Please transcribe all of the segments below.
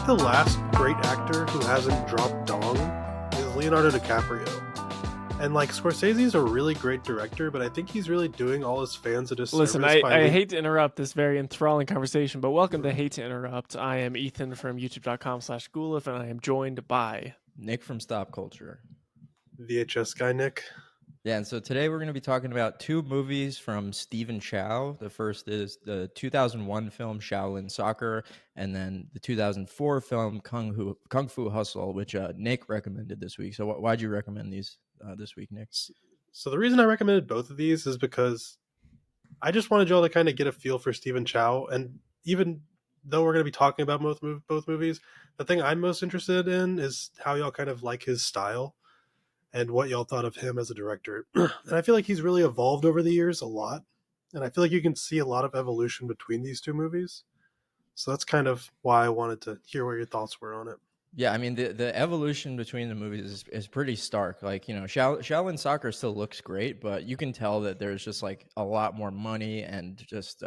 think the last great actor who hasn't dropped dong is Leonardo DiCaprio. And like Scorsese's a really great director, but I think he's really doing all his fans a disservice Listen, I hate to interrupt this very enthralling conversation, but welcome to Hate to Interrupt. I am Ethan from youtube.com/Gulif, and I am joined by Nick from Stop Culture. VHS guy Nick. Yeah, and so today we're going to be talking about two movies from Stephen Chow. The first is the 2001 film Shaolin Soccer, and then the 2004 film Kung Fu Hustle, which Nick recommended this week. So why'd you recommend these this week, Nick? So the reason I recommended both of these is because I just wanted y'all to kind of get a feel for Stephen Chow, and even though we're going to be talking about both movies, the thing I'm most interested in is how y'all kind of like his style and what y'all thought of him as a director. And I feel like he's really evolved over the years a lot, and I feel like you can see a lot of evolution between these two movies. So that's kind of why I wanted to hear what your thoughts were on it. Yeah, I mean the evolution between the movies is pretty stark. Like, you know, Shaolin Soccer still looks great, but you can tell that there's just like a lot more money and just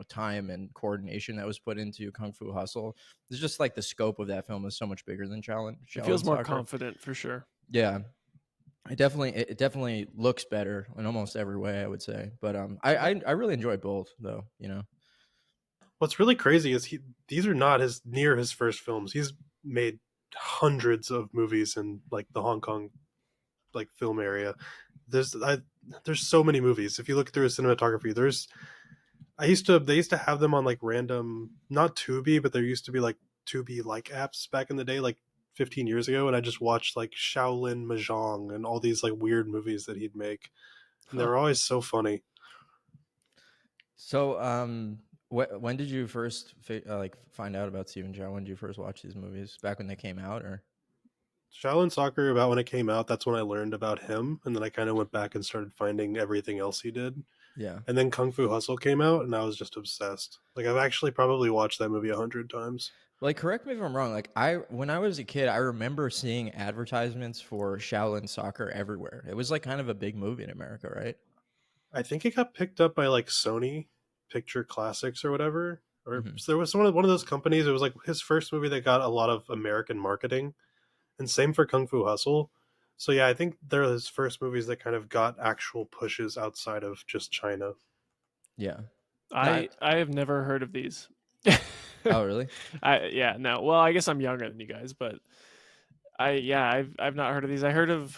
time and coordination that was put into Kung Fu Hustle. It's just like the scope of that film is so much bigger than Shaolin it feels more Soccer. confident for sure. Yeah, it definitely looks better in almost every way, I would say. But I really enjoy both, though. You know, What's really crazy is these are not near his first films. He's made hundreds of movies in like the Hong Kong like film area. There's so many movies. If you look through his cinematography, they used to have them on like random, not Tubi, but there used to be like Tubi like apps back in the day, like 15 years ago, and I just watched like Shaolin Mahjong and all these like weird movies that he'd make. And they were always so funny. so when did you first find out about Stephen Chow? When did you first watch these movies? Back when they came out, or? Shaolin Soccer, about when it came out, that's when I learned about him, and then I kind of went back and started finding everything else he did. Yeah. And then Kung Fu Hustle came out, and I was just obsessed. Like, I've actually probably watched that movie 100 times. Like, correct me if I'm wrong. Like, when I was a kid, I remember seeing advertisements for Shaolin Soccer everywhere. It was like kind of a big movie in America, right? I think it got picked up by like Sony Picture Classics or whatever. Or Mhm. so there was one of those companies. It was like his first movie that got a lot of American marketing, and same for Kung Fu Hustle. So yeah, I think they're his first movies that kind of got actual pushes outside of just China. Yeah. I have never heard of these. Oh, really? No. Well, I guess I'm younger than you guys, but I've not heard of these. I heard of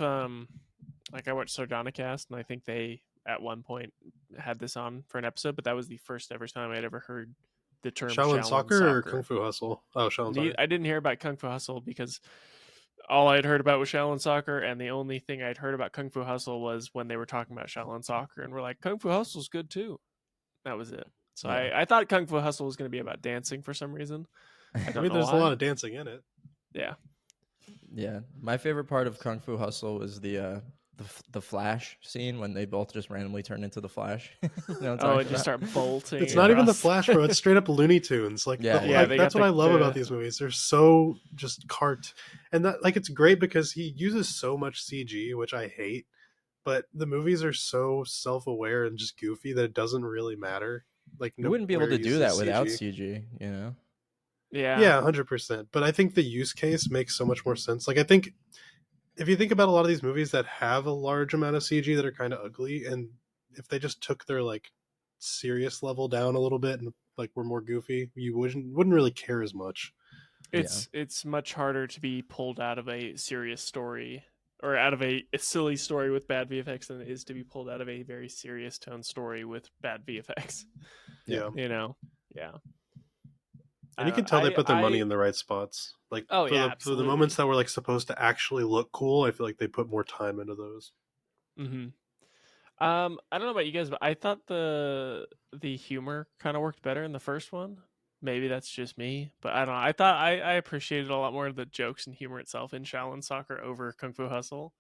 like I watched Sardonicast, and I think they at one point had this on for an episode, but that was the first ever time I'd ever heard the term Shaolin Soccer or Kung Fu Hustle? Oh, Shaolin Soccer. I didn't hear about Kung Fu Hustle because all I'd heard about was Shaolin Soccer, and the only thing I'd heard about Kung Fu Hustle was when they were talking about Shaolin Soccer, and we're like, Kung Fu Hustle's good too. That was it. So Yeah. I thought Kung Fu Hustle was going to be about dancing for some reason. I don't know there's why. a lot of dancing in it. Yeah. Yeah. My favorite part of Kung Fu Hustle was the Flash scene when they both just randomly turn into the Flash. You know what I'm Oh, talking and just about? start bolting. It's not even the across. Flash, bro. It's straight up Looney Tunes. Like, Yeah, Yeah, they that's got what I love the- about these movies. They're so just and that like it's great because he uses so much CG, which I hate. But the movies are so self-aware and just goofy that it doesn't really matter. Like, You wouldn't be able where to he do uses that without CG. CG, you know? Yeah. Yeah, 100%. But I think the use case makes so much more sense. Like, I think if you think about a lot of these movies that have a large amount of CG that are kind of ugly, and if they just took their like serious level down a little bit and like were more goofy, you wouldn't really care as much. It's much harder to be pulled out of a serious story or out of a silly story with bad VFX than it is to be pulled out of a very serious tone story with bad VFX. Yeah. You know? Yeah. And you can tell they put their money in the right spots. Like, Oh, for yeah, the absolutely. moments that were like supposed to actually look cool, I feel like they put more time into those. Mm-hmm. I don't know about you guys, but I thought the humor kind of worked better in the first one. Maybe that's just me, but I don't know. I thought I appreciated a lot more of the jokes and humor itself in Shaolin Soccer over Kung Fu Hustle.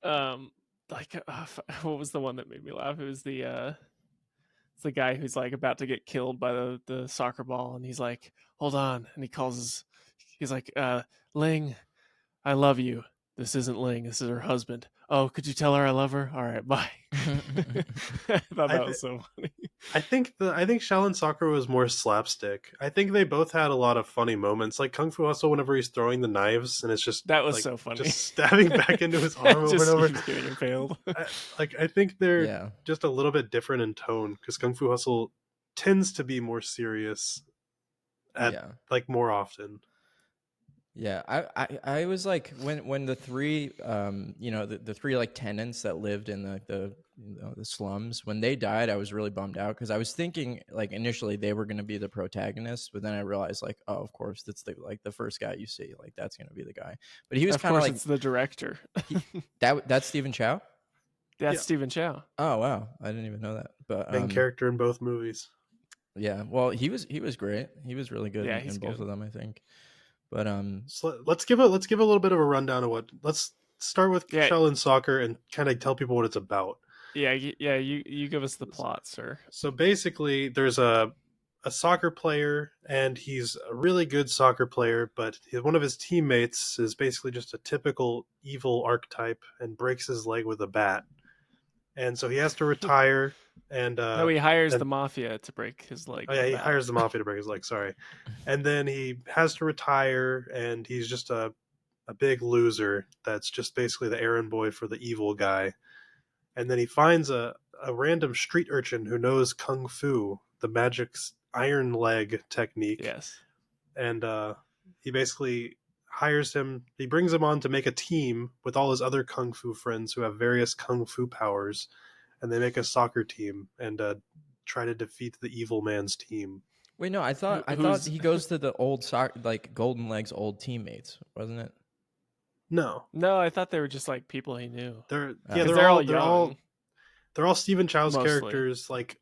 Like what was the one that made me laugh? It was it's the guy who's like about to get killed by the soccer ball, and he's like, "Hold on," and he's like, "Ling, I love you. This isn't Ling. This is her husband. "Oh, could you tell her I love her? All right, bye." I thought I that th- was so funny. I think Shaolin Soccer was more slapstick. I think they both had a lot of funny moments, like Kung Fu Hustle whenever he's throwing the knives and it's just That was like so funny. just stabbing back into his arm over and Just over. keeps getting impaled. I, I think they're Yeah. just a little bit different in tone because Kung Fu Hustle tends to be more serious at Yeah. like more often. Yeah, I was like when the three the three like tenants that lived in the slums, when they died, I was really bummed out because I was thinking like initially they were going to be the protagonists, but then I realized like, oh, of course that's the first guy you see, like that's going to be the guy. But he was Of kind of course, like it's the director. that's Stephen Chow. That's Yeah, Stephen Chow. Oh wow, I didn't even know that. But main character in both movies. yeah, well he was great. He was really good Yeah, in he's both good. of them, I think. But So let's give a little bit of a rundown of what. Let's start with Yeah, Shaolin Soccer and kind of tell people what it's about. yeah. You give us the plot, sir. So basically, there's a soccer player, and he's a really good soccer player, but one of his teammates is basically just a typical evil archetype and breaks his leg with a bat, and so he has to retire. And No, he hires the and mafia to break his leg oh with yeah, a he bat. hires the mafia to break his leg. Sorry, and then he has to retire, and he's just a big loser that's just basically the errand boy for the evil guy. And then he finds a random street urchin who knows kung fu, the magic iron leg technique, Yes. and he basically hires him. He brings him on to make a team with all his other kung fu friends who have various kung fu powers, and they make a soccer team and try to defeat the evil man's team. wait, no, I thought Who's he goes to the old like Golden Legs old teammates, wasn't it? No, No, I thought they were just like people he knew they're yeah, Oh. because they're all young they're all Stephen Chow's mostly. characters. Like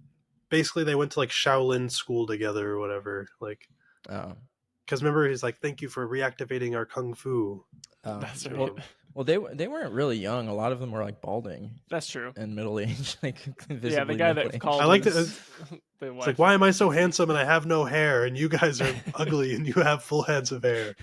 basically, they went to like Shaolin school together or whatever. Like Oh. because remember he's like, "Thank you for reactivating our kung fu." Oh. That's To right. Well, him. they weren't really young. A lot of them were like balding That's true. and middle aged, like Yeah, the visibly guy middle that aged. I called like to. his the It's like, wife why a am I so pussy. handsome and I have no hair, and you guys are ugly and you have full heads of hair?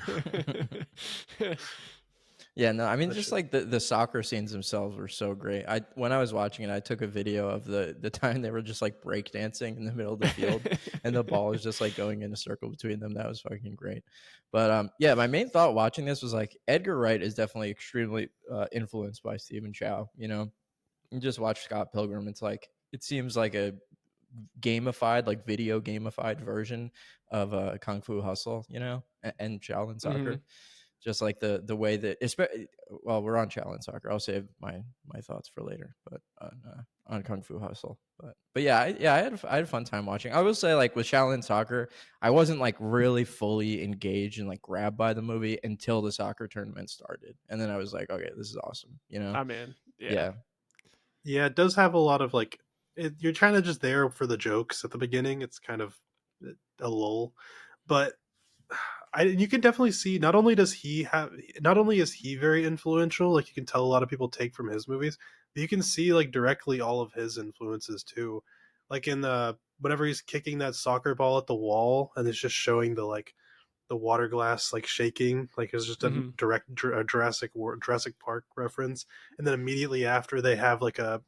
Yeah, no, I mean That just shit. like the soccer scenes themselves were so great. I when I was watching it, I took a video of the time they were just like breakdancing in the middle of the field and the ball was just like going in a circle between them. That was fucking great. But yeah, my main thought watching this was like Edgar Wright is definitely extremely influenced by Stephen Chow. You just watch Scott Pilgrim. It's like it seems like a gamified, like video gamified version of Kung Fu Hustle, and Shaolin hmm Soccer. Just like the way that, well, we're on Shaolin Soccer. I'll save my thoughts for later, but on Kung Fu Hustle. But yeah, I had a fun time watching. I will say, like with Shaolin Soccer, I wasn't like really fully engaged and like grabbed by the movie until the soccer tournament started, and then I was like, okay, this is awesome. I'm in. Yeah. Yeah, Yeah, it does have a lot of like. You're kind of just there for the jokes at the beginning. It's kind of a lull, but you can definitely see not only is he very influential, like you can tell a lot of people take from his movies, but you can see like directly all of his influences too. Like in the whenever he's kicking that soccer ball at the wall and it's just showing the water glass like shaking, like it's just a hmm Jurassic Park reference. And then immediately after they have like a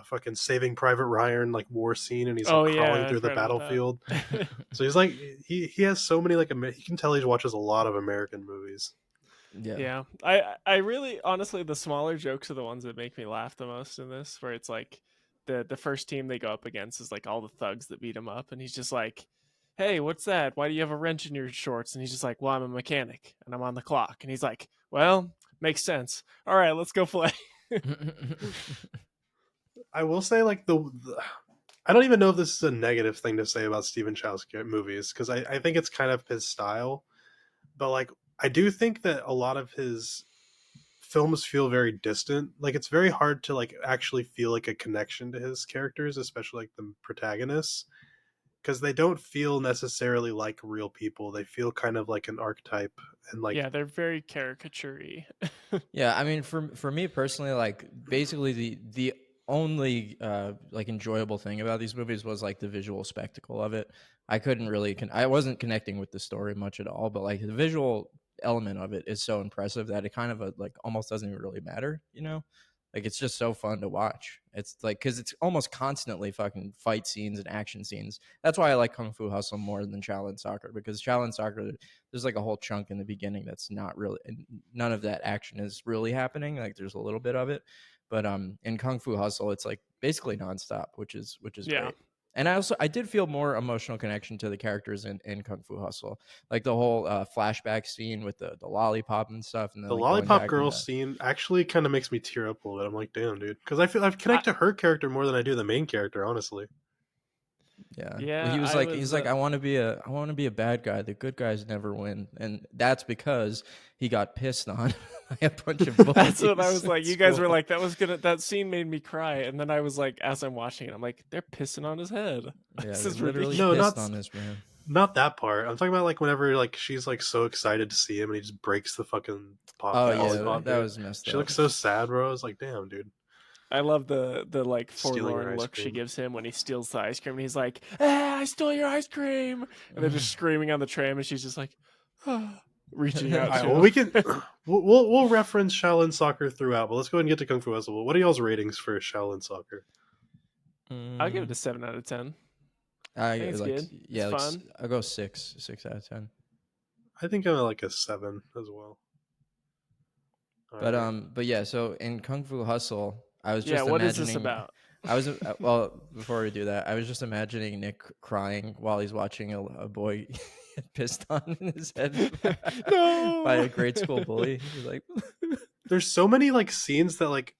fucking Saving Private Ryan like war scene, and he's like Oh crawling yeah, I through the forgot about battlefield. that. So he's like he has so many like you can tell he watches a lot of American movies. yeah. Yeah, I really honestly the smaller jokes are the ones that make me laugh the most in this. Where it's like the first team they go up against is like all the thugs that beat him up, and he's just like, "Hey, what's that? Why do you have a wrench in your shorts?" And he's just like, "Well, I'm a mechanic and I'm on the clock." And he's like, "Well, makes sense. All right, let's go play." I will say like I don't even know if this is a negative thing to say about Stephen Chow's movies because I think it's kind of his style, but like I do think that a lot of his films feel very distant. Like it's very hard to like actually feel like a connection to his characters, especially like the protagonists, because they don't feel necessarily like real people. They feel kind of like an archetype and like Yeah, they're very caricature-y. Yeah, I mean, for me personally, like basically the only like enjoyable thing about these movies was like the visual spectacle of it. I couldn't really I wasn't connecting with the story much at all, but like the visual element of it is so impressive that it kind of like almost doesn't even really matter. Like it's just so fun to watch. It's like because it's almost constantly fucking fight scenes and action scenes. That's why I like Kung Fu Hustle more than Shaolin Soccer, because Shaolin Soccer there's like a whole chunk in the beginning that's not really, and none of that action is really happening. Like there's a little bit of it, but in Kung Fu Hustle it's like basically nonstop, which is Yeah. great. And I did feel more emotional connection to the characters in Kung Fu Hustle, like the whole flashback scene with the lollipop and stuff, and then The like going lollipop back girl and scene actually kind of makes me tear up a little bit. I'm like, damn, dude, because I feel I've I, connected to her character more than I do the main character, honestly. yeah. Well, yeah, he was I like, was. I want to be a bad guy. The good guys never win, and that's because he got pissed on by a bunch of That's what I bullies was in like. You guys were school. like, that scene made me cry, and then I was like, as I'm watching it, I'm like, they're pissing on his head. Yeah, This they is literally No, ridiculous. pissed not on this man. not that part. I'm talking about like whenever like she's like so excited to see him and he just breaks the fucking Oh the yeah, lollipop, that dude. was messed She up. looks so sad, bro. I was like, damn, dude, I love the like stealing her forlorn ice look she cream. gives him when he steals the ice cream, and he's like, I stole your ice cream," and they're just screaming on the tram, and she's just like, reaching All out right, to well, him. we can we'll reference Shaolin Soccer throughout, but let's go ahead and get to Kung Fu Hustle. What are y'all's ratings for Shaolin Soccer? I'll give it a 7 out of 10. I think it's like good. It's yeah, fun. I'll go 6 out of 10. I think I'm at like a 7 as well. All right. But yeah, so in Kung Fu Hustle, I was Yeah, just what is this imagining. about? I was well before we do that. I was just imagining Nick crying while he's watching a boy get pissed on in his head by No. a grade school bully. He's like, There's so many like scenes that like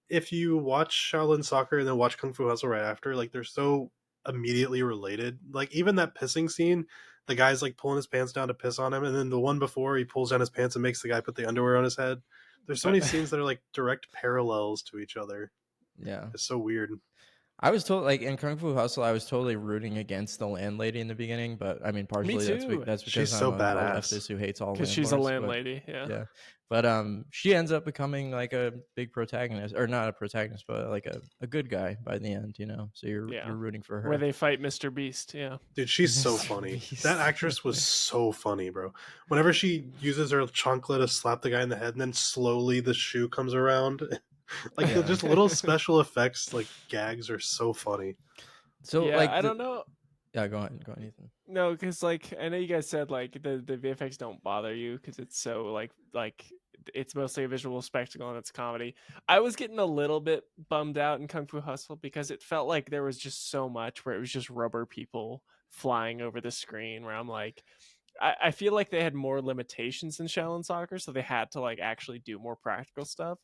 if you watch Shaolin Soccer and then watch Kung Fu Hustle right after, like they're so immediately related. Like even that pissing scene, the guy's like pulling his pants down to piss on him, and then the one before he pulls down his pants and makes the guy put the underwear on his head. There's so many scenes that are like direct parallels to each other. yeah. It's so weird. I was told like in Kung Fu Hustle, I was totally rooting against the landlady in the beginning, but I mean, Me partially too. that's She's because I'm so a badass. leftist who hates all Because she's a landlords. But landlady. Yeah. yeah, but she ends up becoming like a big protagonist, or not a protagonist, but like a good guy by the end, you know. So Yeah. you're rooting for Where her. they fight Mr. Beast. Yeah. Dude, she's so Mr. funny. Beast. That actress was so funny, bro. Whenever she uses her chancla to slap the guy in the head, and then slowly the shoe comes around, like Yeah. just little special effects, like gags are so funny. So Yeah. like I don't know. yeah, go on, Ethan. No, because like I know you guys said like the VFX don't bother you because it's so like it's mostly a visual spectacle and it's comedy. I was getting a little bit bummed out in Kung Fu Hustle because it felt like there was just so much where it was just rubber people flying over the screen. Where I'm like, I feel like they had more limitations than Shaolin Soccer, so they had to like actually do more practical stuff.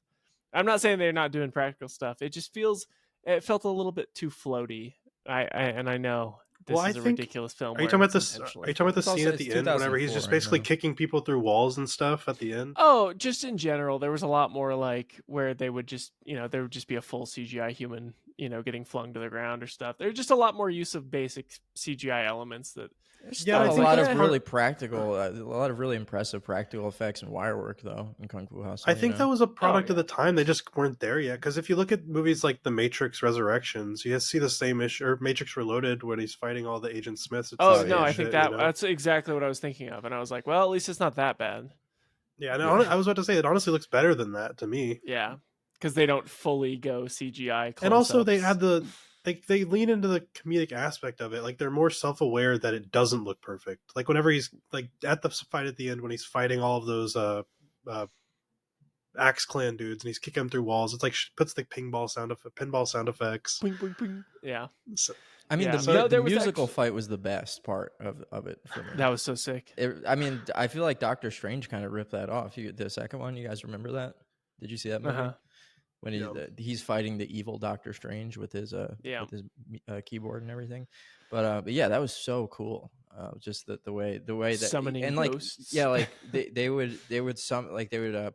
I'm not saying they're not doing practical stuff. It felt a little bit too floaty. I know Well, this I is a think. ridiculous film Are you where talking about it's this? Are intentionally you talking about the floaty. scene at It's the end whenever he's 2004. just I basically know. kicking people through walls and stuff at the end? Oh, just in general, there was a lot more like where they would just, there would just be a full CGI human, getting flung to the ground or stuff. There's just a lot more use of basic CGI elements that There's Yeah, still I a think lot that's of part. really practical, a lot of really impressive practical effects and wire work though in Kung Fu Hustle. I think that was a product of yeah. the time. They just weren't there yet. Because if you look at movies like The Matrix Resurrections, you see the same issue, or Matrix Reloaded, when he's fighting all the Agent Smiths. It's the Oh, Oh no, same yeah, I think shit, you know. that's exactly what I was thinking of and I was like, well, at least it's not that bad. Yeah, and yeah. I was about to say it honestly looks better than that to me. Yeah. Cuz they don't fully go CGI And also they close-ups. add they lean into the comedic aspect of it. Like they're more self-aware that it doesn't look perfect. Like whenever he's like at the fight at the end when he's fighting all of those uh Axe Clan dudes and he's kicking them through walls. It's like puts the pinball sound effects. Ping, ping, ping. Yeah. So, I mean, Yeah. So- No, the there was musical actually fight was the best part of it for me. that was so sick. I mean, I feel like Doctor Strange kind of ripped that off. The second one, you guys remember that? Did you see that movie? Uh-huh. When Yeah. he's fighting the evil Doctor Strange with his Yeah. keyboard and everything. But yeah, that was so cool. Just the way that Summoning and like ghosts. yeah, like they would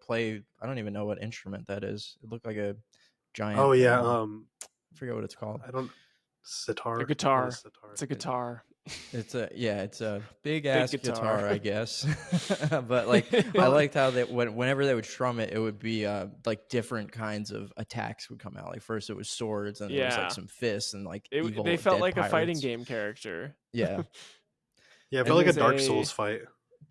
play. I don't even know what instrument that is. It looked like a giant. oh yeah, I forget what it's called. I don't sitar. A guitar. Not a sitar. It's a guitar. It's a big ass guitar. guitar, I guess. But like I liked how that whenever they would strum it, it would be like different kinds of attacks would come out. Like first it was swords, and there was Yeah. like some fists and like evil. They felt dead like a fighting pirates. game character. Yeah, Yeah, it It felt like a was Dark Souls fight.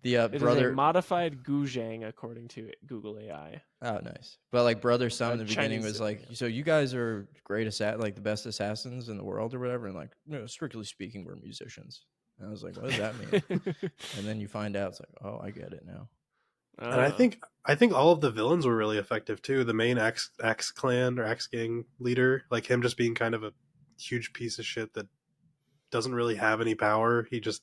The It is a brother. modified Guzhang according to Google AI. Oh, nice. But like brother son in the beginning Chinese was like, citizen, so you guys are great like the best assassins in the world or whatever, and like, no, strictly speaking, we're musicians. And I was like, what does that mean? yeah. And then you find out it's like, oh, I get it now. And Oh. I think all of the villains were really effective too. The main X clan or X gang leader, like him just being kind of a huge piece of shit that doesn't really have any power. He just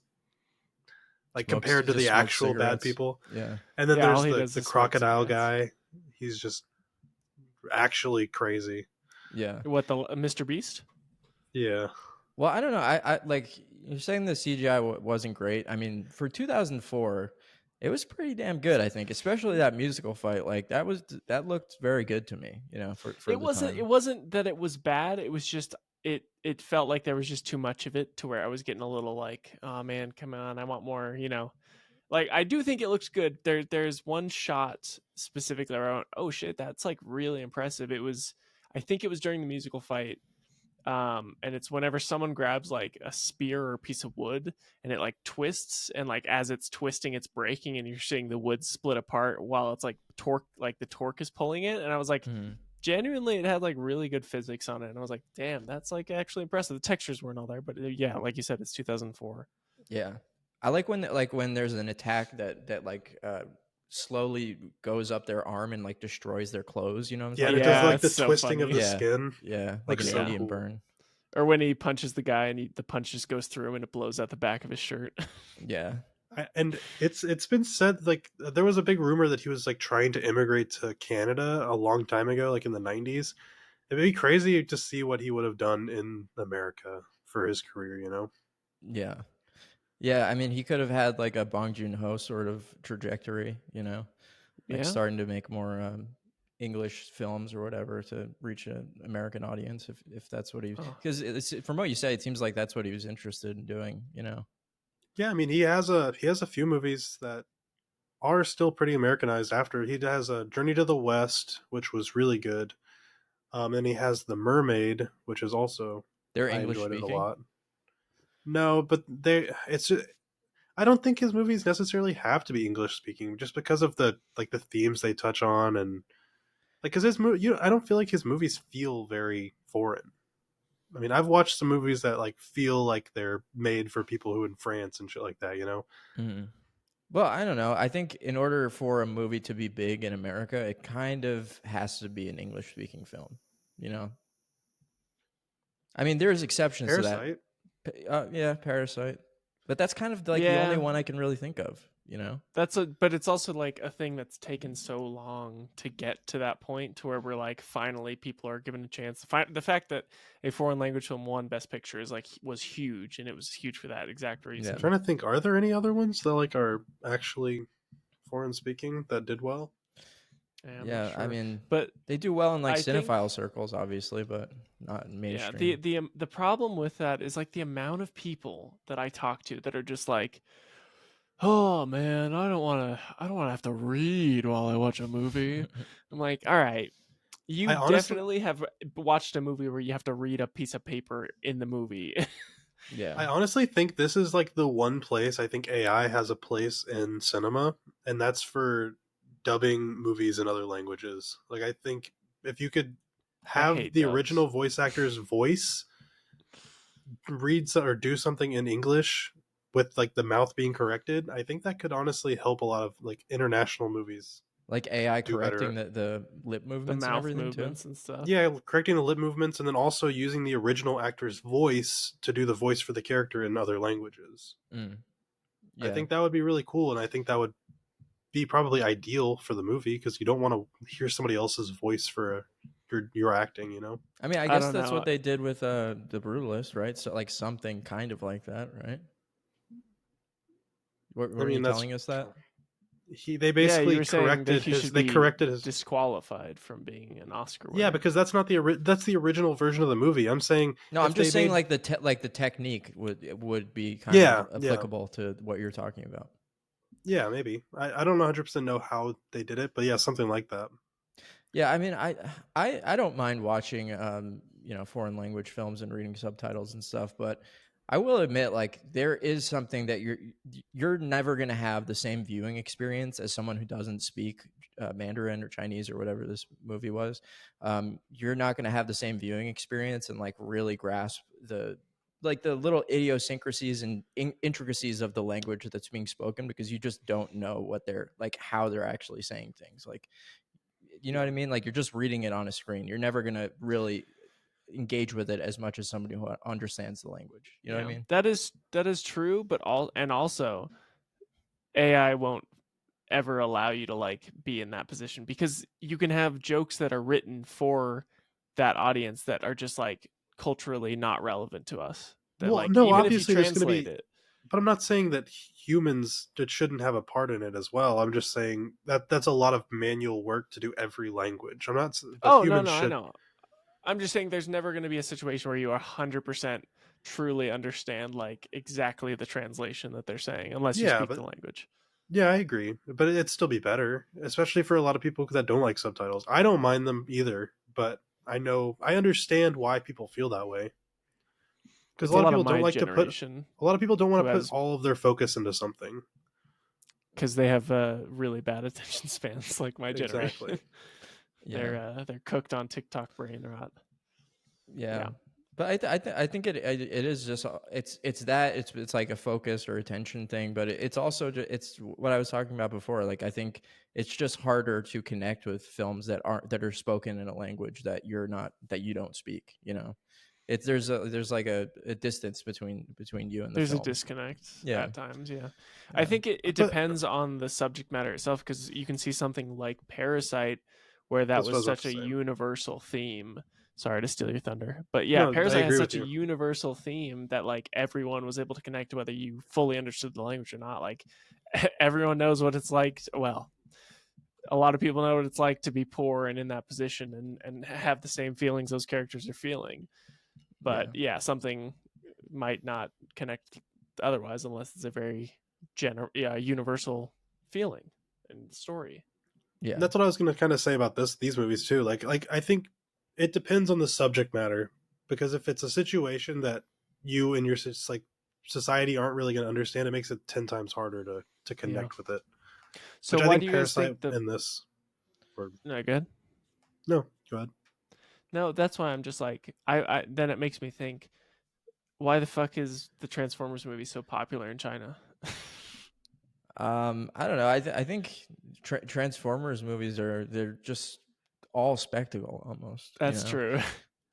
like Smokes, compared to the just smokes actual bad cigarettes. people. Yeah, And then Yeah, all there's he the does is smoke crocodile cigarettes. guy. He's just actually crazy. yeah. What, the Mr. Beast? Yeah. Well, I don't know. I like you're saying the CGI wasn't great. I mean, for 2004, it was pretty damn good. I think, especially that musical fight. Like that looked very good to me. You know, for It the wasn't it time. wasn't that it was bad, it was just it felt like there was just too much of it to where I was getting a little like, oh man, come on, I want more, you know. Like I do think it looks good. There's one shot specifically where I went, oh shit, that's like really impressive. It was, I think it was during the musical fight. And it's whenever someone grabs like a spear or a piece of wood and it like twists, and like as it's twisting it's breaking and you're seeing the wood split apart while it's like torque, like the torque is pulling it. And I was like, Mhm. genuinely it had like really good physics on it, and I was like, damn, that's like actually impressive. The textures weren't all there, but yeah, like you said, it's 2004. Yeah, I like when there's an attack that like slowly goes up their arm and like destroys their clothes. You know what I'm Yeah, and talking it does about? Yeah, like it's the so twisting of funny. the Yeah, skin. yeah, like Looks an so Yeah. Indian cool. burn. Or when he punches the guy and the punch just goes through him and it blows out the back of his shirt. Yeah, And it's been said like there was a big rumor that he was like trying to immigrate to Canada a long time ago, like in the 90s. It'd be crazy to see what he would have done in America for his career, you know? yeah, yeah. I mean, he could have had like a Bong Joon Ho sort of trajectory. You know, like Yeah. starting to make more English films or whatever to reach an American audience if that's what he, Oh. because from what you say, it seems like that's what he was interested in doing. You know. Yeah, I mean he has a few movies that are still pretty Americanized after. He has a Journey to the West, which was really good. And he has The Mermaid, which is also They're I English enjoyed it a speaking. lot. No, but I don't think his movies necessarily have to be English speaking, just because of the like the themes they touch on, and like because his movie, I don't feel like his movies feel very foreign. I mean, I've watched some movies that like feel like they're made for people who in France and shit like that, you know? Mhm. Well, I don't know. I think in order for a movie to be big in America, it kind of has to be an English speaking film. You know, I mean, there's exceptions to that. Parasite. Yeah, Parasite, but that's kind of like the only Yeah. one I can really think of. You know? But it's also like a thing that's taken so long to get to that point to where we're like, finally people are given a chance. The fact that a foreign language film won Best Picture is like, was huge, and it was huge for that exact Yeah. I'm reason. trying to think, are there any other ones that like are actually foreign speaking that did well? Yeah, I'm not Yeah. I sure, mean, but they do well in like I think, cinephile circles, obviously, but not in yeah, mainstream. the problem with that is like the amount of people that I talk to that are just like, oh man, I don't want to have to read while I watch a movie. I'm like, all right, you I honestly definitely have watched a movie where you have to read a piece of paper in the movie. Yeah. I honestly think this is like the one place I think AI has a place in cinema, and that's for dubbing movies in other languages. Like I think if you could I have hate the dubs. original voice actor's voice or do something in English with like the mouth being corrected, I think that could honestly help a lot of like international movies Like AI do correcting better. the lip The movements and mouth everything too. movements and stuff. Yeah, correcting the lip movements and then also using the original actor's voice to do the voice for the character in other languages. Mm. I Yeah. think that would be really cool, and I think that would be probably ideal for the movie because you don't want to hear somebody else's voice for your acting, you know. I mean, I I guess don't that's know. what they did with the Brutalist, right? So like something kind of like that, right? I Weren't you mean, that's telling us that? they Yeah, you basically were saying that corrected he his should they be corrected his disqualified from being an Oscar yeah, winner. because that's not that's the original version of the movie. I'm saying No, I'm if they just saying made like the technique would be kind of yeah applicable to what you're talking about. yeah maybe I don't 100% know how they did it, but yeah, something like that. Yeah, I mean, I don't mind watching foreign language films and reading subtitles and stuff, but I will admit, like, there is something that you're never gonna have the same viewing experience as someone who doesn't speak Mandarin or Chinese or whatever this movie was. You're not gonna have the same viewing experience and like really grasp the little idiosyncrasies and intricacies of the language that's being spoken, because you just don't know what they're like, how they're actually saying things. Like, you know what I mean? Like, you're just reading it on a screen. You're never gonna really engage with it as much as somebody who understands the language. You know what I Yeah, mean? that is true, but also AI won't ever allow you to like be in that position, because you can have jokes that are written for that audience that are just like culturally not relevant to us. That Well, like no, even if you obviously there's going to translate be, it. but I'm not saying that humans that shouldn't have a part in it as well. I'm just saying that that's a lot of manual work to do every language. I'm not, but Oh no, humans no, I should. know. I'm just saying there's never going to be a situation where you 100% truly understand like exactly the translation that they're saying unless you Yeah, speak but the language. yeah, I agree. But it'd still be better, especially for a lot of people that don't like subtitles. I don't mind them either, but I understand why people feel that way. Because a It's a lot of lot of people don't my like to put, generation a lot of people don't who want to put has, all of their focus into something. because they have really bad attention spans like my generation. Exactly. Yeah. They're cooked on TikTok brain rot. Yeah. Yeah. But I think it is just it's like a focus or attention thing, but it's also it's what I was talking about before. Like, I think it's just harder to connect with films that are spoken in a language that you don't speak. You know, it's there's like a distance between you and the There's a film. disconnect Yeah, at times, yeah. I yeah, think it But depends on the subject matter itself, because you can see something like Parasite where that that's what I was was about such to a say. universal theme. Sorry to steal your thunder. But yeah, No, I Parasite has agree with such a you. universal theme that like everyone was able to connect whether you fully understood the language or not. Like everyone knows what it's like. Well, a lot of people know what it's like to be poor and in that position and have the same feelings those characters are feeling. But yeah, yeah, something might not connect otherwise unless it's a very universal feeling and story. yeah. That's what I was going to kind of say about these movies too. Like I think it depends on the subject matter, because if it's a situation that you and your like society aren't really going to understand, it makes it 10 times harder to Yeah. connect with it. So Which I why think do you guys Parasite think the and this were. no good? No, go ahead. No, that's why I'm just like I then it makes me think, why the fuck is the Transformers movie so popular in China? I don't know. I think Transformers movies they're just all spectacle almost. You That's know. true.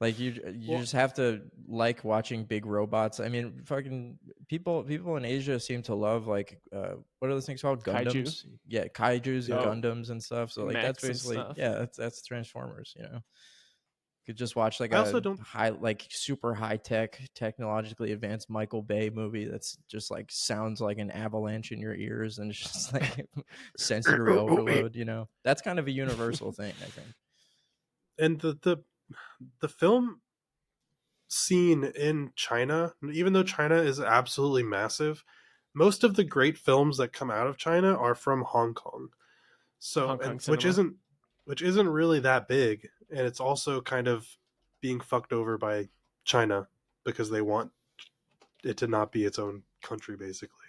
Like, you Well, just have to like watching big robots. I mean, fucking people in Asia seem to love like what are those things called? Kaiju, Gundams. Yeah, kaijus and yeah. oh, Gundams and stuff. So like that's mechs and basically, stuff. yeah, that's Transformers. You know, you could just watch like I a also don't. super high tech, technologically advanced Michael Bay movie that's just like sounds like an avalanche in your ears, and it's just like sensory overload. You know, that's kind of a universal thing, I think. And the film scene in China, even though China is absolutely massive, most of the great films that come out of China are from Hong Kong. So, Hong and Kong cinema. which isn't really that big, and it's also kind of being fucked over by China because they want it to not be its own country basically.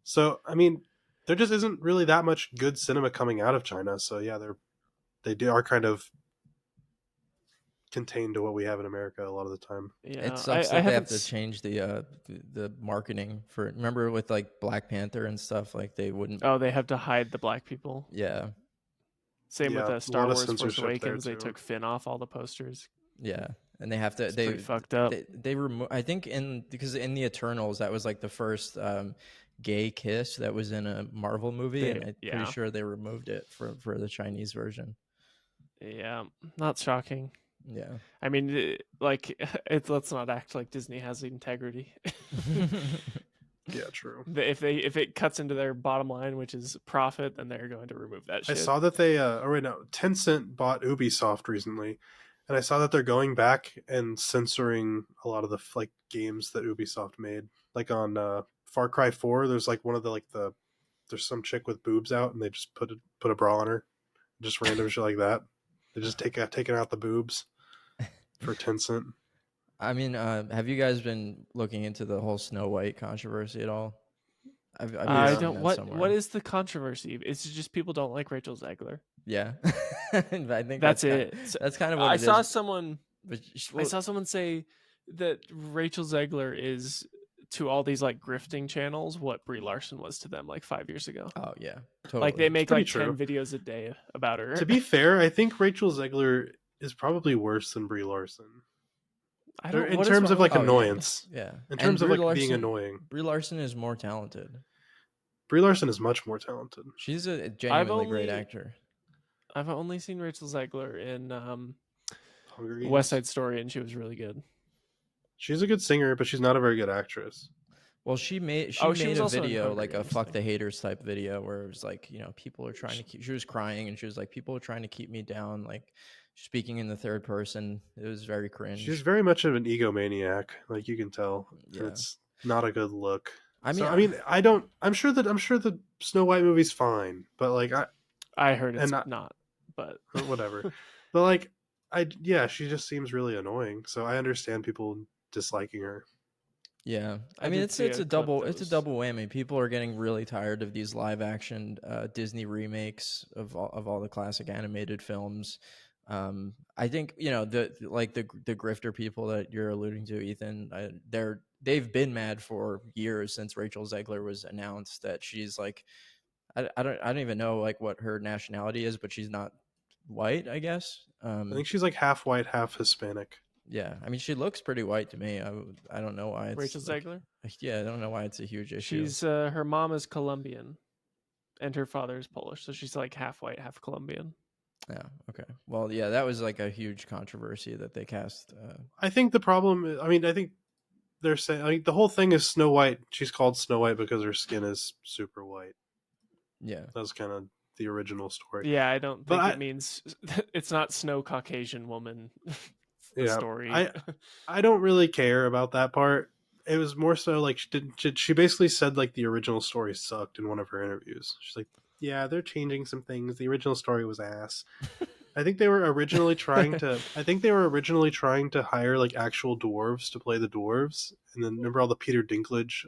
So, I mean, there just isn't really that much good cinema coming out of China. So, yeah, are kind of contained to what we have in America a lot of the time. It Yeah, sucks I that they haven't have to change the marketing for. Remember with like Black Panther and stuff, like they wouldn't. oh, they have to hide the black people. Yeah, Same with Yeah, a Star lot of Wars Force censorship there Awakens. They too. took Finn off all the posters. yeah, and they have to It's pretty fucked up. they remove. I think because in the Eternals that was like the first gay kiss that was in a Marvel movie, and I'm pretty Yeah, sure they removed it for the Chinese version. yeah, not shocking. Yeah. I mean, like, it's let's not act like Disney has integrity. Yeah, true. If it cuts into their bottom line, which is profit, then they're going to remove that I shit. saw that they oh wait no, Tencent bought Ubisoft recently, and I saw that they're going back and censoring a lot of the like games that Ubisoft made. Like on Far Cry 4, there's like one of the there's some chick with boobs out, and they just put a bra on her, just random shit like that. They just taking out the boobs for Tencent. I mean, have you guys been looking into the whole Snow White controversy at all? I've been I Yeah. seeing don't. that What somewhere. is the controversy? It's just people don't like Rachel Zegler. Yeah, I think That's it. that's kind of what I it saw is. someone. But I well, saw someone say that Rachel Zegler is to all these like grifting channels what Brie Larson was to them like 5 years ago. oh yeah, Like totally. they It's make pretty like true. 10 videos a day about her. To be fair, I think Rachel Zegler is probably worse than Brie Larson. I Or don't. in What is terms of wrong like with Oh yeah, annoyance. yeah. In And terms of like being annoying. Brie Larson is more talented. Brie Larson is much more talented. She's a I've genuinely great only actor. I've only seen Rachel Zegler in Hunger West Games. Side Story, and she was really good. She's a good singer, but she's not a very good actress. Well, she Oh, she made was a also in video Hunger like a Games fuck thing. the haters type video where it was like, people are trying to keep. She was crying and she was like, people are trying to keep me down, like speaking in the third person. It was very She's cringe. very much of an egomaniac, like you can tell, and Yeah, it's not a good look. I mean, So I mean, I don't. I'm sure the Snow White movie's fine, but like I heard it's and I, not, but whatever. But like yeah, she just seems really annoying. So I understand people disliking her. yeah. I I mean, did see it's a a clip double that it's a was. double whammy. People are getting really tired of these live action Disney remakes of all the classic animated films. I think the grifter people that you're alluding to, Ethan. They've been mad for years since Rachel Zegler was announced that she's like I don't even know like what her nationality is, but she's not white, I guess. I think she's like half white, half Hispanic. Yeah, I mean, she looks pretty white to me. I don't know why it's Rachel like, Zegler. yeah, I don't know why it's a huge issue. She's her mom is Colombian, and her father is Polish, so she's like half white, half Colombian. Yeah, okay. Well, yeah, that was like a huge controversy that they cast. I think the problem. I mean, I think they're saying. I mean, the whole thing is Snow White. She's called Snow White because her skin is super white. Yeah, That was kind of the original story. Yeah, I don't But think it means it's not Snow Caucasian woman. The yeah, story. I don't really care about that part. It was more so like she basically said like the original story sucked in one of her interviews. She's like, yeah, they're changing some things. The original story was ass. I think they were originally trying to. I think they were originally trying to hire like actual dwarves to play the dwarves, and then remember all the Peter Dinklage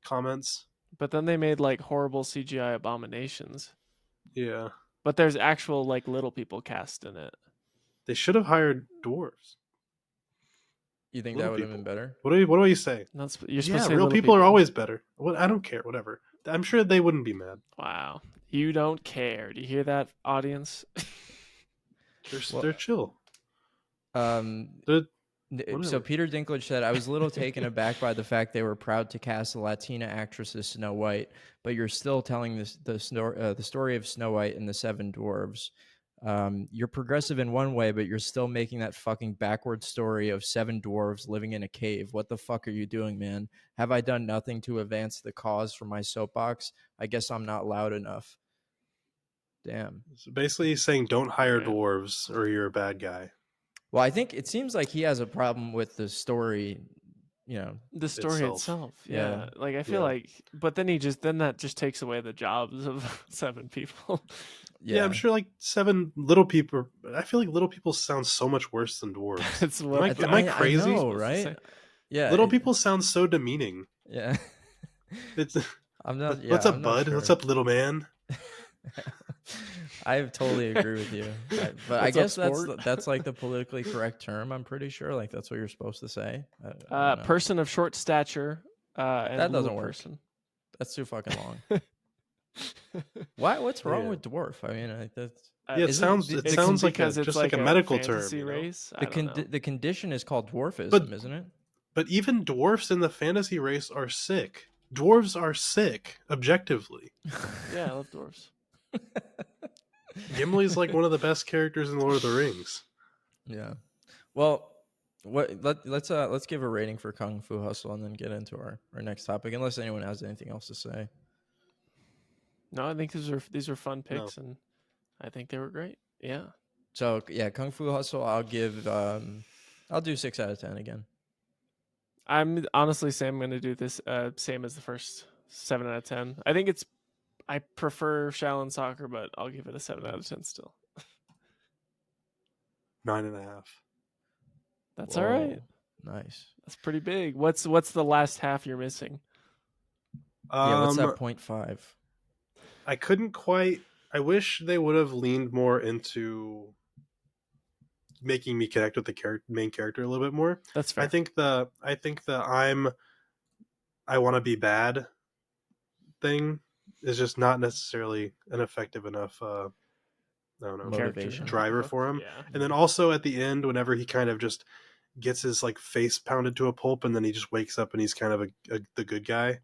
comments. But then they made like horrible CGI abominations. Yeah, But there's actual like little people cast in it. they should have hired dwarves. you think that Little would have been people. better? What do you say? You're supposed Yeah, to say real little people are always better. What I don't care. Whatever. I'm sure they wouldn't be mad. Wow. You don't care. Do you hear that, audience? Well, They're chill. um, They're, so whatever. Peter Dinklage said, "I was a little taken aback by the fact they were proud to cast a Latina actress as Snow White, but you're still telling the story of Snow White and the Seven Dwarves. You're progressive in one way, but you're still making that fucking backward story of seven dwarves living in a cave. What the fuck are you doing, man? Have I done nothing to advance the cause for my soapbox? I guess I'm not loud enough." Damn. So basically, he's saying don't hire Right. dwarves or you're a bad guy. Well, I think it seems like he has a problem with the story, The story Itself. itself, Yeah. yeah. Like I feel Yeah. like, but then that just takes away the jobs of seven people. Yeah, I'm Yeah. sure like seven little people. I feel like little people sound so much worse than dwarves. That's what Am I I crazy? know, supposed to right? say. Yeah. Little people sound so demeaning. Yeah. It's I'm not. what's Yeah, up, I'm not bud? sure. What's up, little man? I totally agree with you, but I What's up, guess sport? that's like the politically correct term. I'm pretty sure, like that's what you're supposed to say. I don't know. Person of short stature and That little doesn't work. person. That's too fucking long. Why? What's wrong Yeah. with dwarf? I mean, that's Yeah, it isn't sounds it's sounds like because it's just like a a medical term, fantasy you know. race. I don't know. the condition is called But dwarfism, isn't it? but even dwarfs in the fantasy race are sick. Dwarves are sick, objectively. Yeah, I love dwarves. Gimli's like one of the best characters in Lord of the Rings. Yeah. Well, let's give a rating for Kung Fu Hustle and then get into our next topic. Unless anyone has anything else to say. No, I think these are fun No. picks, and I think they were great. Yeah. So yeah, Kung Fu Hustle. I'll do 6 out of 10 again. I'm honestly saying I'm going to do this same as the first 7 out of 10. I think I prefer Shaolin Soccer, but I'll give it a 7 out of 10 still. 9.5. That's all right. Whoa, nice. That's pretty big. What's the last half you're missing? Yeah, what's Um, that 0.5? I couldn't quite. I wish they would have leaned more into making me connect with the main character a little bit more. That's I fair. think the I want to be bad thing is just not necessarily an effective enough I don't know, Motivation. driver Hook. for him. Yeah. And then also at the end, whenever he kind of just gets his like face pounded to a pulp, and then he just wakes up and he's kind of the good guy. It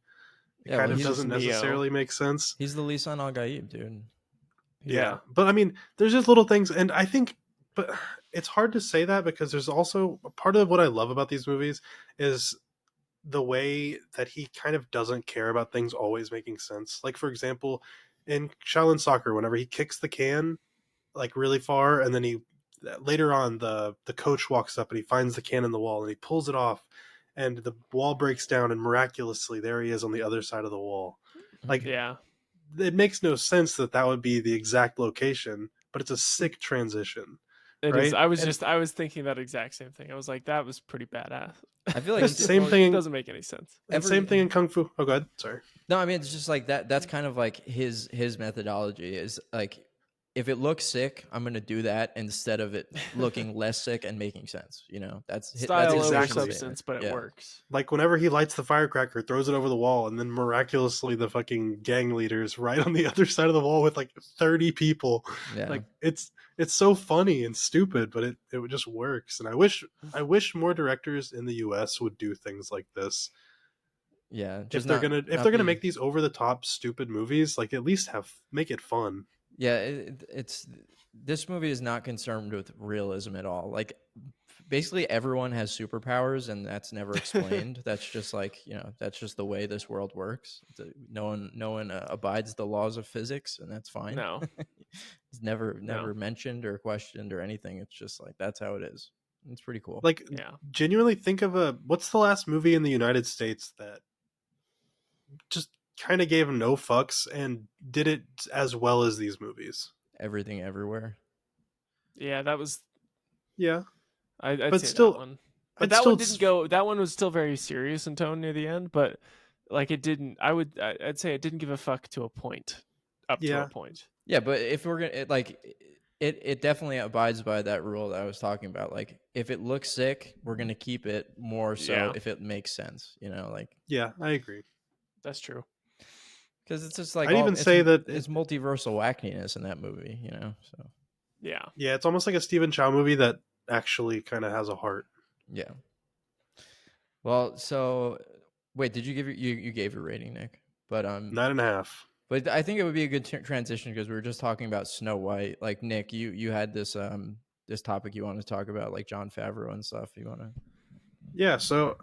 Yeah, kind well, of He's just doesn't Neo. necessarily make sense. he's the Lisan Al Gaib, dude. Yeah. But I mean, there's just little things, and I think, but it's hard to say that because there's also part of what I love about these movies is the way that he kind of doesn't care about things always making sense. Like for example, in Shaolin Soccer, whenever he kicks the can like really far, and then he later on the coach walks up and he finds the can in the wall and he pulls it off, and the wall breaks down, and miraculously there he is on the other side of the wall. Like Yeah. it makes no sense that that would be the exact location, but it's a sick transition, It is. right? And I was thinking that exact same thing. I was like, that was pretty badass. I feel like and same well, thing, Doesn't make any sense. and same thing in Kung Fu. Oh, go ahead. Sorry. no, I mean it's just like that. That's kind of like his methodology is like, if it looks sick, I'm gonna do that instead of it looking less sick and making sense. You know, that's Style his over mission Exactly. statement. substance, but it Yeah, works. Like whenever he lights the firecracker, throws it over the wall, and then miraculously the fucking gang leader's right on the other side of the wall with like 30 people. yeah. Like it's so funny and stupid, but it just works. And I wish more directors in the US would do things like this. Yeah, If just they're gonna if not they're gonna be. make these over the top stupid movies, like at least make it fun. Yeah, it's this movie is not concerned with realism at all. Like basically everyone has superpowers and that's never explained. That's just like, that's just the way this world works. No one abides the laws of physics, and that's fine. No. It's never No. mentioned or questioned or anything. It's just like that's how it is. It's pretty cool. Like Yeah. genuinely think of what's the last movie in the United States that just kind of gave no fucks and did it as well as these movies? Everything everywhere. Yeah, that was Yeah, I'd but say still, that one. But it's that still one didn't go. That one was still very serious in tone near the end. But like it didn't. I'd say it didn't give a fuck to a point. Up to a yeah. point. Yeah, but if we're gonna it definitely abides by that rule that I was talking about. Like if it looks sick, we're gonna keep it more so Yeah, if it makes sense. Like Yeah, I agree. that's true. because it's just like I'd all even say that it's multiversal wackiness in that movie. So Yeah. yeah, it's almost like a Stephen Chow movie that actually kind of has a heart. yeah. Well, so wait, did you give you gave your rating, Nick? But 9.5. but I think it would be a good transition because we were just talking about Snow White. Like Nick, you had this topic you want to talk about, like Jon Favreau and stuff. You want to? Yeah, so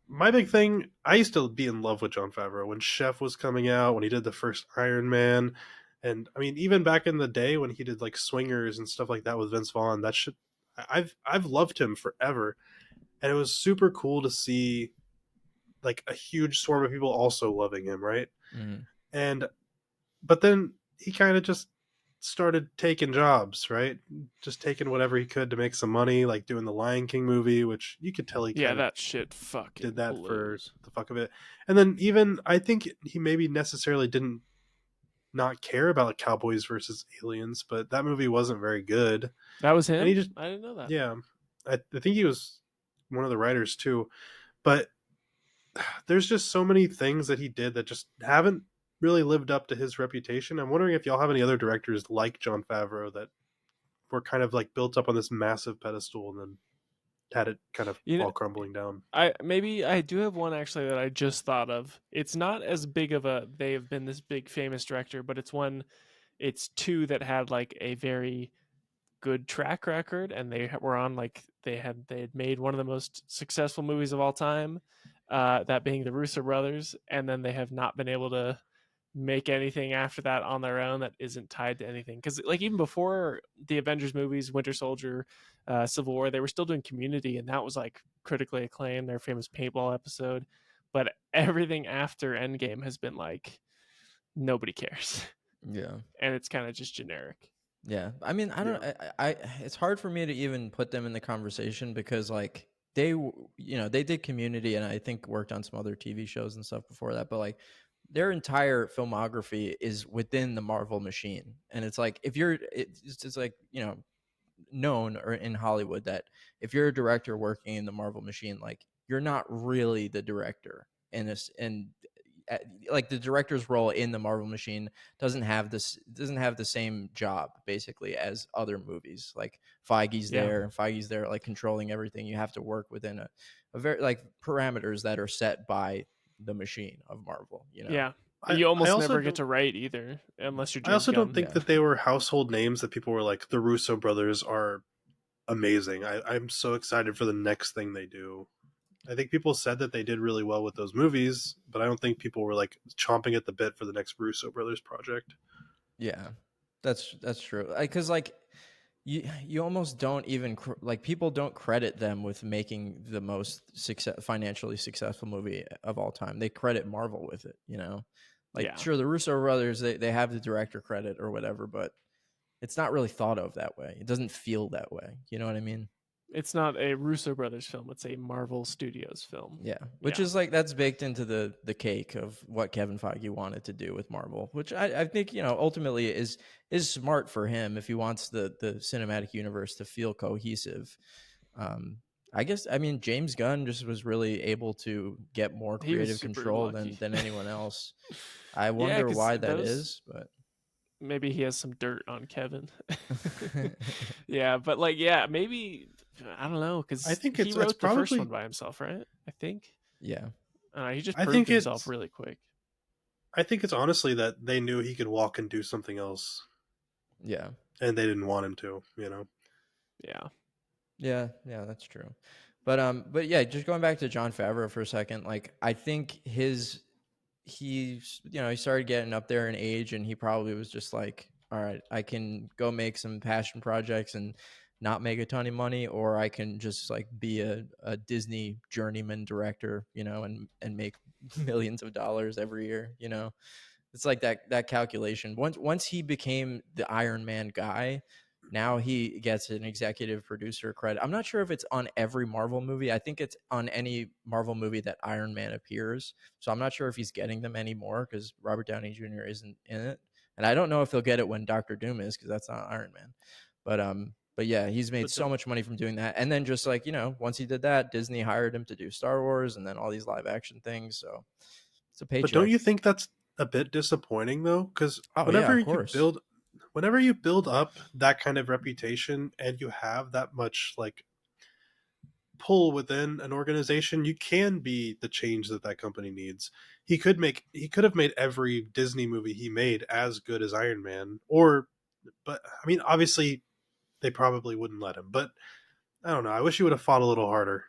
my big thing, I used to be in love with Jon Favreau when Chef was coming out, when he did the first Iron Man, and I mean even back in the day when he did like Swingers and stuff like that with Vince Vaughn. That shit, I've loved him forever, and it was super cool to see like a huge swarm of people also loving him, right? Mm, And but then he kind of just started taking jobs, right? Just taking whatever he could to make some money, like doing the Lion King movie, which you could tell he Yeah, kind of that shit did fucking that for blows. the fuck of it. And then even I think he maybe necessarily didn't not care about like Cowboys versus Aliens, but that movie wasn't very good. That was And he him. just I didn't know that. yeah, I think he was one of the writers too. But there's just so many things that he did that just haven't really lived up to his reputation. I'm wondering if y'all have any other directors like Jon Favreau that were kind of like built up on this massive pedestal and then had it kind of You know, fall crumbling down. I do have one actually that I just thought of. It's not as big of a they have been this big famous director, but it's two that had like a very good track record, and they were on like they had made one of the most successful movies of all time, that being the Russo brothers, and then they have not been able to make anything after that on their own that isn't tied to anything, because like even before the Avengers movies, Winter Soldier, Civil War, they were still doing Community, and that was like critically acclaimed, their famous paintball episode. But everything after Endgame has been like nobody cares yeah. and it's kind of just generic. Yeah, I mean, I don't. Yeah. It's hard for me to even put them in the conversation because, like, they did Community, and I think worked on some other TV shows and stuff before that. But like, their entire filmography is within the Marvel machine, and it's like if it's just like known or in Hollywood that if you're a director working in the Marvel machine, like you're not really the director in this, and like the director's role in the Marvel machine doesn't have the same job basically as other movies. Like Yeah. Feige's there like controlling everything. You have to work within a very like parameters that are set by the machine of Marvel, you know. Yeah. I You I almost also never get don't to write either, unless you're I James also don't Gunn. think Yeah. that they were household names that people were like the Russo brothers are amazing. I'm so excited for the next thing they do. I think people said that they did really well with those movies, but I don't think people were like chomping at the bit for the next Russo brothers project. Yeah, that's true. Because like you almost don't even like people don't credit them with making the most financially successful movie of all time. They credit Marvel with it, you know. Like Yeah. sure, the Russo brothers they have the director credit or whatever, but it's not really thought of that way. It doesn't feel that way. You know what I mean? It's not a Russo brothers film, it's a Marvel Studios film. Yeah, which Yeah. is like that's baked into the cake of what Kevin Feige wanted to do with Marvel, which I think ultimately is smart for him if he wants the cinematic universe to feel cohesive. Um, I guess I mean James Gunn just was really able to get more He was creative super control lucky. than anyone else. I Yeah, wonder because why that those is, but maybe he has some dirt on Kevin. Yeah, but like, yeah, maybe I don't know I because think he it's wrote the first one probably by himself, right? I think yeah, he just I proved think himself it's really quick. I think it's honestly that they knew he could walk and do something else yeah. and they didn't want him to. Yeah, Yeah, that's true. But yeah, just going back to John Favreau for a second, like I think he started getting up there in age and he probably was just like, all right, I can go make some passion projects and not make a ton of money, or I can just like be a Disney journeyman director, and make millions of dollars every year, it's like that calculation. Once he became the Iron Man guy, now he gets an executive producer credit. I'm not sure if it's on every Marvel movie. I think it's on any Marvel movie that Iron Man appears. So I'm not sure if he's getting them anymore because Robert Downey Jr. isn't in it, and I don't know if he'll get it when Doctor Doom is because that's not Iron Man. But yeah, he's made But so don't much money from doing that, and then just like once he did that, Disney hired him to do Star Wars and then all these live action things. So it's a but don't paycheck. you think that's a bit disappointing though? Because Oh yeah, of course. whenever you build up that kind of reputation and you have that much like pull within an organization, you can be the change that that company needs. He could have made every Disney movie he made as good as Iron Man, but I mean, obviously they probably wouldn't let him. But I don't know. I wish he would have fought a little harder.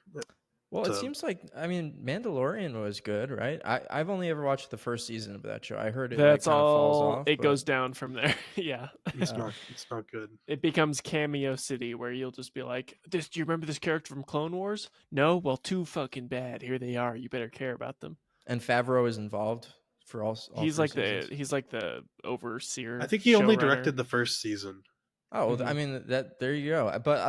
Well, it To seems like I mean Mandalorian was good, right? I've only ever watched the first season of that show. I heard it like that's kind of falls all. off, It but goes down from there. Yeah, uh, it's not good. it becomes Cameo City where you'll just be like, "This, do you remember this character from Clone Wars? No, well, too fucking bad. Here they are. You better care about them." and Favreau is involved for all He's three like the seasons. I overseer think he only showrunner. directed the first season. Oh, Hmm. I mean that there you go. But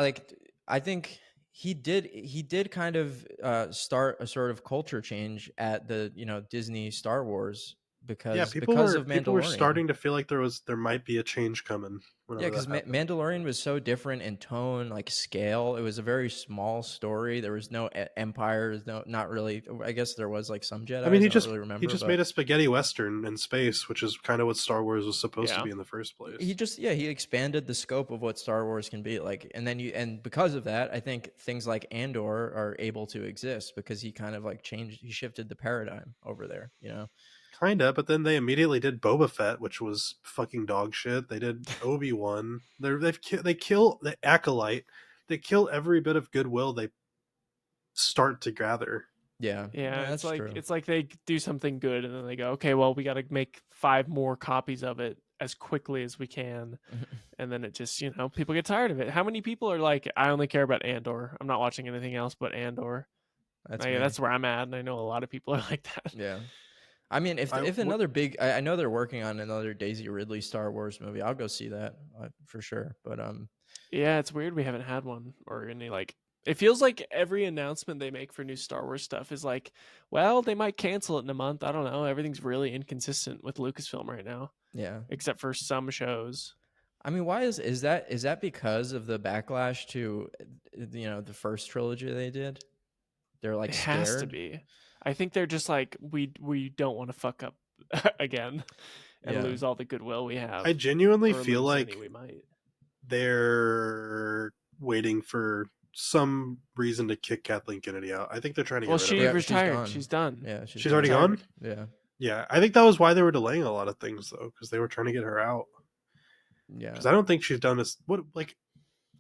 I think he did kind of start a sort of culture change at the Disney Star Wars Yeah, because of people were Mandalorian. starting to feel like there might be a change coming Yeah, whenever because that happened. Mandalorian was so different in tone, like scale. It was a very small story. There was no empire, no, not really. I guess there was like some I mean, Jedi's. I don't really he remember, just made but a spaghetti western in space, which is kind of what Star Wars was supposed to Yeah, be in the first he place. just he expanded the scope of what Star Wars can be like, and because of that, I think things like Andor are able to exist because he kind of like he shifted the paradigm over there. Kinda, but then they immediately did Boba Fett, which was fucking dog shit. They did Obi-Wan. They kill the acolyte. They kill every bit of goodwill they start to gather. Yeah, yeah. no, that's true. It's like they do something good and then they go, okay, well, we got to make 5 more copies of it as quickly as we can, and then it just people get tired of it. How many people are like, I only care about Andor. I'm not watching anything else but Andor. That's Like, me. that's where I'm at, and I know a lot of people are like that. Yeah. I mean, if I another big, I know they're working on another Daisy Ridley Star Wars movie. I'll go see that for sure. But Yeah, it's weird we haven't had one or any like. It feels like every announcement they make for new Star Wars stuff is like, well, they might cancel it in a month. I don't know. Everything's really inconsistent with Lucasfilm right now, yeah, except for some shows. I mean, why is that because of the backlash to the first trilogy they did? They're like It has to scared. be. I think they're just like we don't want to fuck up again and Yeah, lose all the goodwill we have, I genuinely or feel lose like any we might. they're waiting for some reason to kick Kathleen Kennedy out. I think they're trying to Well, get rid of she her. she's retired. gone. She's done. Yeah, She's already retired. gone? Yeah, Yeah, I think that was why they were delaying a lot of things though, because they were trying to get her out. yeah. Because I don't think she's done this. What like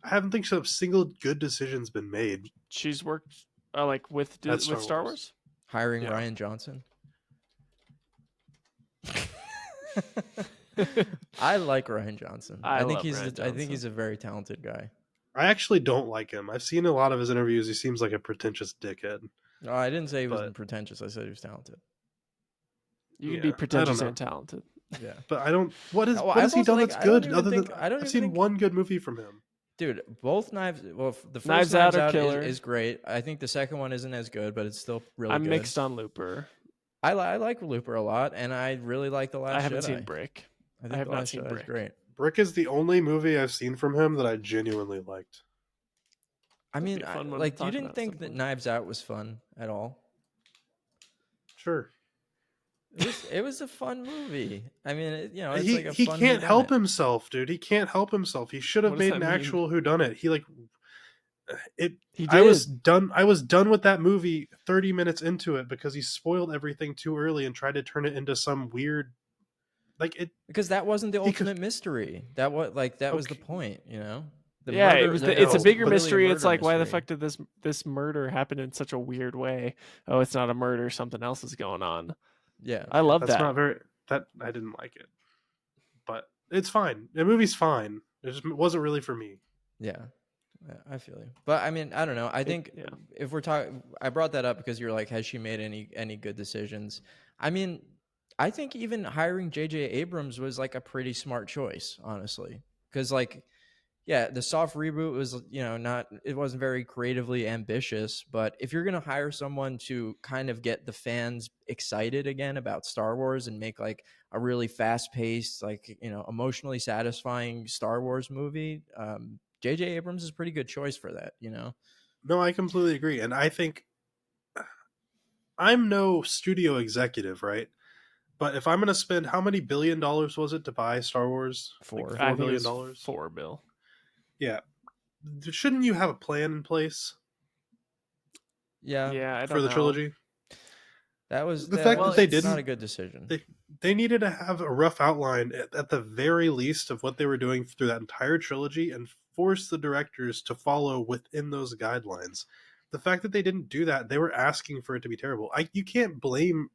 I haven't think a single good decision's been made She's worked like with at Star Wars. Hiring Yeah. Ryan Johnson. I like Ryan Johnson. I think love he's Ryan I think Johnson. he's a very talented guy. I actually don't like him. I've seen a lot of his interviews. He seems like a pretentious dickhead. No, I didn't say he was But- pretentious. I said he was talented. You can Yeah, be I don't pretentious know. and talented. Yeah, But I don't. What Well, has he I've also, done like, that's I don't good? even Other think- than I don't I've even seen think- one good movie from him. dude, both Knives. Well, the first Knives Knives Out Out, or Killer. is great. I think the second one isn't as good, but it's still really I'm good. mixed on Looper. I like Looper a lot, and I really like The Last I haven't Jedi. seen Brick. I think I have The not Last seen Jedi is Brick. great. Brick is the only movie I've seen from him that I genuinely liked. I That'd mean, be a fun one to like, you talk didn't about at think some that point. Knives Out was fun at all? Sure. It was a fun movie. I mean, it's he like a he fun can't help whodunit. himself, dude. He can't help himself. He should have What does made that an mean? actual whodunit. He like it. He I was did. done. I was done with that movie 30 minutes into it because he spoiled everything too early and tried to turn it into some weird, like it. Because that wasn't the He could- ultimate mystery. That was that was the Okay. point, The Yeah, murder, it was. that It's a wasn't bigger really a mystery. It's murder like, why the mystery. fuck did this murder happen in such a weird way? Oh, it's not a murder. Something else is going on. Yeah, I love That's that. not very. That I didn't like it, but it's fine. The movie's fine. It just wasn't really for me. yeah, I feel you. But I mean, I don't know. I think yeah. if we're talking, I brought that up because you're like, has she made any good decisions? I mean, I think even hiring J.J. Abrams was like a pretty smart choice, honestly, because like, yeah, the soft reboot was, it wasn't very creatively ambitious, but if you're going to hire someone to kind of get the fans excited again about Star Wars and make like a really fast paced, like, emotionally satisfying Star Wars movie, J.J. Abrams is a pretty good choice for that, No, I completely agree, and I think I'm no studio executive, right? But if I'm going to spend how many $1 billion was it to buy Star Wars? Four. Like I $4 think it billion. was $4 billion. Yeah. Shouldn't you have a plan in place Yeah, Yeah, I don't for the know. trilogy? that was The fact that they it's not didn't- a good decision. They needed to have a rough outline at the very least of what they were doing through that entire trilogy and force the directors to follow within those guidelines. The fact that they didn't do that, they were asking for it to be terrible. You can't blame,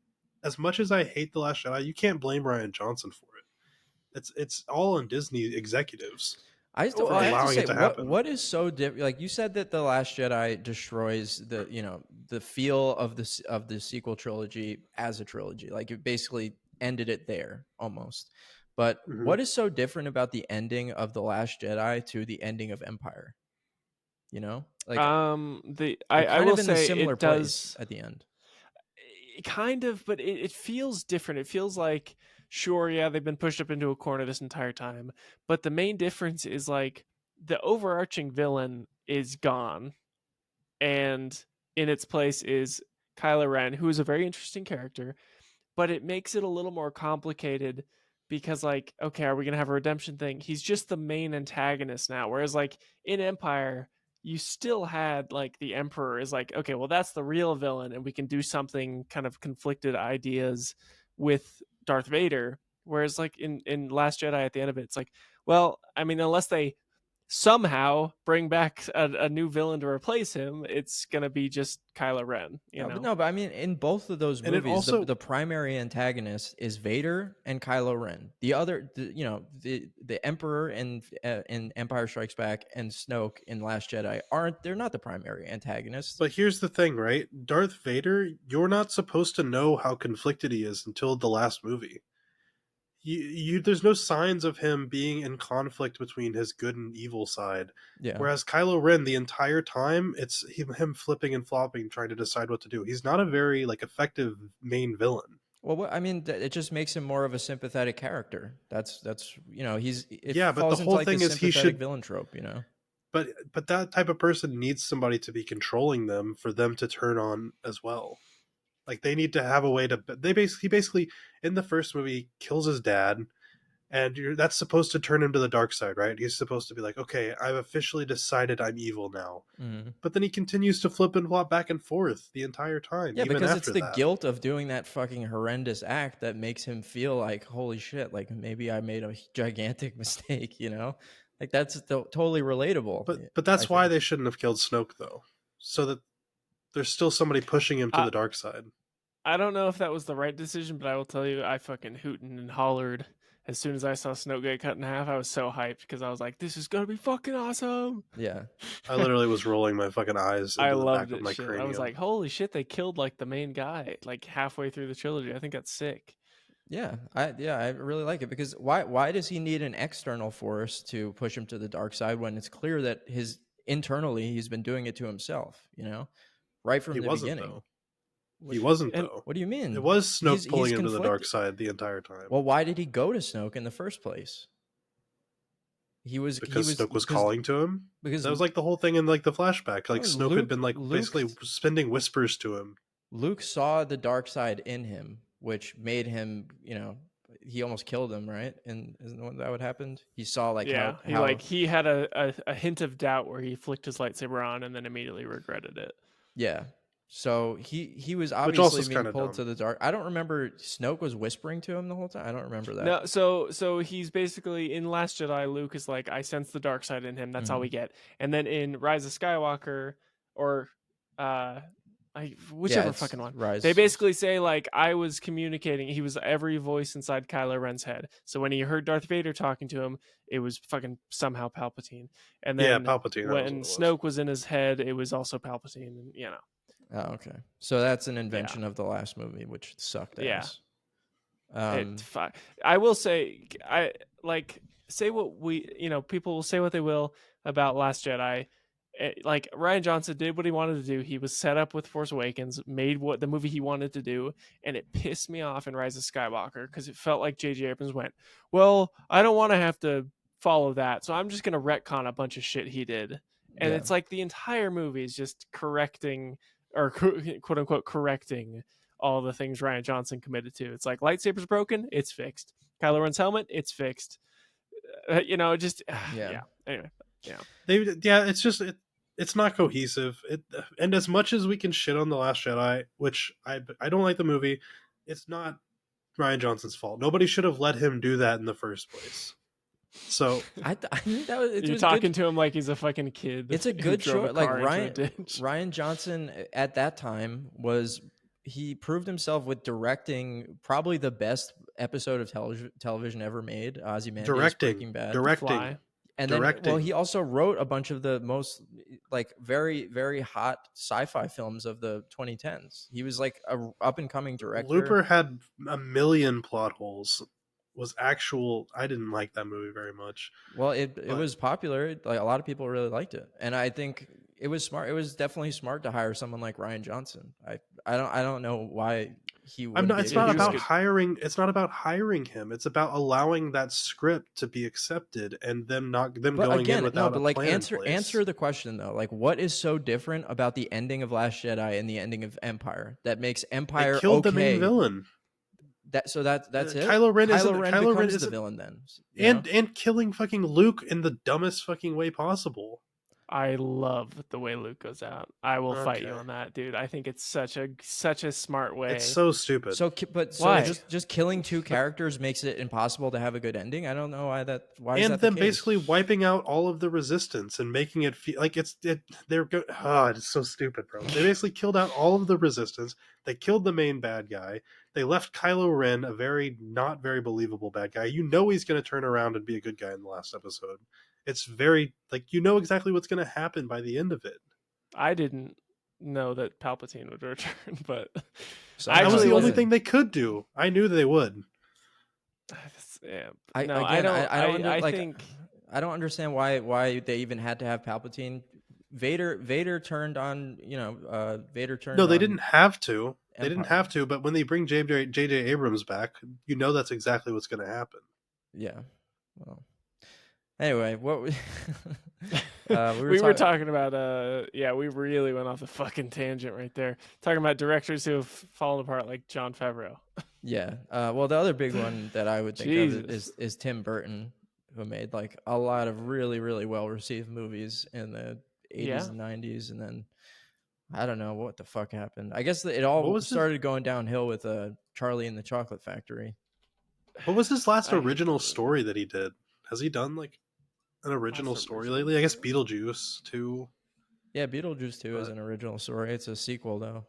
as much as I hate The Last Jedi, you can't blame Ryan Johnson for it. It's all on Disney executives. I still for I have to allowing say, it to happen. what is so different? Like you said that The Last Jedi destroys the feel of the sequel trilogy as a trilogy. Like it basically ended it there almost. But Mhm. what is so different about the ending of The Last Jedi to the ending of Empire? Like I kind will of in say the similar it place does at the end. kind of, but it feels different. It feels like, sure, yeah, they've been pushed up into a corner this entire time, but the main difference is like the overarching villain is gone, and in its place is Kylo Ren, who is a very interesting character, but it makes it a little more complicated because, like, okay, are we gonna have a redemption thing? He's just the main antagonist now, whereas like in Empire you still had like the Emperor is like, okay, well, that's the real villain and we can do something kind of conflicted ideas with Darth Vader, whereas like in Last Jedi at the end of it, it's like, well, I mean, unless they somehow bring back a new villain to replace him, it's gonna be just Kylo Ren. No, but I mean, in both of those And it movies, also, the primary antagonist is Vader and Kylo Ren. The other, the Emperor in Empire Strikes Back and Snoke in Last Jedi they're not the primary antagonists. but here's the thing, right? Darth Vader, you're not supposed to know how conflicted he is until the last movie. There's no signs of him being in conflict between his good and evil side. Yeah. Whereas Kylo Ren, the entire time, it's him flipping and flopping, trying to decide what to do. He's not a very effective main villain. Well, I mean, it just makes him more of a sympathetic character. That's it Yeah, but the falls into whole like the thing is he sympathetic should. villain trope, But that type of person needs somebody to be controlling them for them to turn on as well. Like they need to have a way to. He basically in the first movie kills his dad, and that's supposed to turn him to the dark side, right? He's supposed to be like, okay, I've officially decided I'm evil now. Mm-hmm. But then he continues to flip and flop back and forth the entire time. Yeah, even because after it's the that. guilt of doing that fucking horrendous act that makes him feel like, holy shit, like maybe I made a gigantic mistake, Like that's totally relatable. But that's why they shouldn't have killed Snoke though, so that there's still somebody pushing him to the dark side. I don't know if that was the right decision, but I will tell you, I fucking hooted and hollered as soon as I saw Snoke get cut in half. I was so hyped because I was like, "This is gonna be fucking awesome!" Yeah, I literally was rolling my fucking eyes into I the loved back of it. my Shit. cranium. I was like, "Holy shit!" They killed like the main guy like halfway through the trilogy. I think that's sick. yeah, I really like it because why does he need an external force to push him to the dark side when it's clear that internally he's been doing it to himself, right from He the wasn't beginning. though. He wasn't And though. What do you mean? It was Snoke pulling he's him to the dark conflicted. side the entire time. Well, why did he go to Snoke in the first place? Because Snoke was calling to him. Because That was like the whole thing in like the flashback. Like Snoke had been basically spending whispers to him. Luke saw the dark side in him, which made him, he almost killed him, right? And isn't that what happened? He saw he had a hint of doubt where he flicked his lightsaber on and then immediately regretted it. Yeah. So he was obviously being pulled to dumb. the dark. I don't remember Snoke was whispering to him the whole time. I don't remember that. No, so he's basically in Last Jedi. Luke is like, I sense the dark side in him. That's all we get. And then in Rise of Skywalker, or whichever fucking one, Rise. they basically say like, I was communicating. He was every voice inside Kylo Ren's head. So when he heard Darth Vader talking to him, it was fucking somehow Palpatine. And then Palpatine. When Snoke was in his head, it was also Palpatine. And Oh, okay. So that's an invention of the last movie, which sucked ass. I will say, say what people will say what they will about Last Jedi. Like Rian Johnson did what he wanted to do. He was set up with Force Awakens, made what the movie he wanted to do, and it pissed me off in Rise of Skywalker because it felt like J.J. Abrams went, well, I don't want to have to follow that, so I'm just going to retcon a bunch of shit he did. And it's like the entire movie is just correcting, or quote unquote correcting, all the things Rian Johnson committed to. It's like lightsaber's broken, it's fixed. Kylo Ren's helmet, it's fixed. Anyway, it's not cohesive. And as much as we can shit on The Last Jedi, which I don't like the movie, it's not Rian Johnson's fault. Nobody should have let him do that in the first place. So I think you're talking to him like he's a fucking kid. It's a good choice. Like Rian Johnson at that time he proved himself with directing probably the best episode of television ever made, Ozymandias Breaking Bad. Directing. And then, he also wrote a bunch of the most like very, very hot sci-fi films of the 2010s. He was like a up and coming director. Looper had a million plot holes. I didn't like that movie very much. Well, it was popular. Like a lot of people really liked it, and I think it was smart. It was definitely smart to hire someone like Rian Johnson. I don't know why he would. It's not about hiring. It's not about hiring him. It's about allowing that script to be accepted and them going in without a plan in place. Answer the question though. Like, what is so different about the ending of Last Jedi and the ending of Empire that makes Empire they killed the main villain? That's it. Kylo Ren becomes the villain then, and killing fucking Luke in the dumbest fucking way possible. I love the way Luke goes out. I will fight you Okay. on that, dude. I think it's such a smart way. It's so stupid. So, Why? just killing two characters makes it impossible to have a good ending. I don't know why that. Why is And that the them case? basically wiping out all of the resistance and making it feel like they're good. Oh, it's so stupid, bro. They basically killed out all of the resistance. They killed the main bad guy. They left Kylo Ren a very not very believable bad guy. You know he's going to turn around and be a good guy in the last episode. It's very like you know exactly what's going to happen by the end of it. I didn't know that Palpatine would return, but So I That was actually the only wasn't. thing they could do. I knew they would. Yeah, I no, again, I don't I like. think I don't understand why they even had to have Palpatine. Vader turned on. Vader turned. No, they on didn't have to. They didn't Empire. have to. But when they bring J.J. Abrams back, you know that's exactly what's going to happen. Yeah. Well. Anyway, what we we were talking about yeah, we really went off the fucking tangent right there. Talking about directors who have fallen apart like Jon Favreau. Yeah. Well, the other big one that I would think of Jesus. is Tim Burton, who made like a lot of really, really well received movies in the 80s Yeah. and 90s, and then I don't know what the fuck happened. I guess it What all was his started going downhill with Charlie and the Chocolate Factory. What was his last I hate original that movie. story that he did? Has he done like an original Last story original lately? I guess story? Beetlejuice too. Yeah, Beetlejuice 2 is But an original story. It's a sequel though.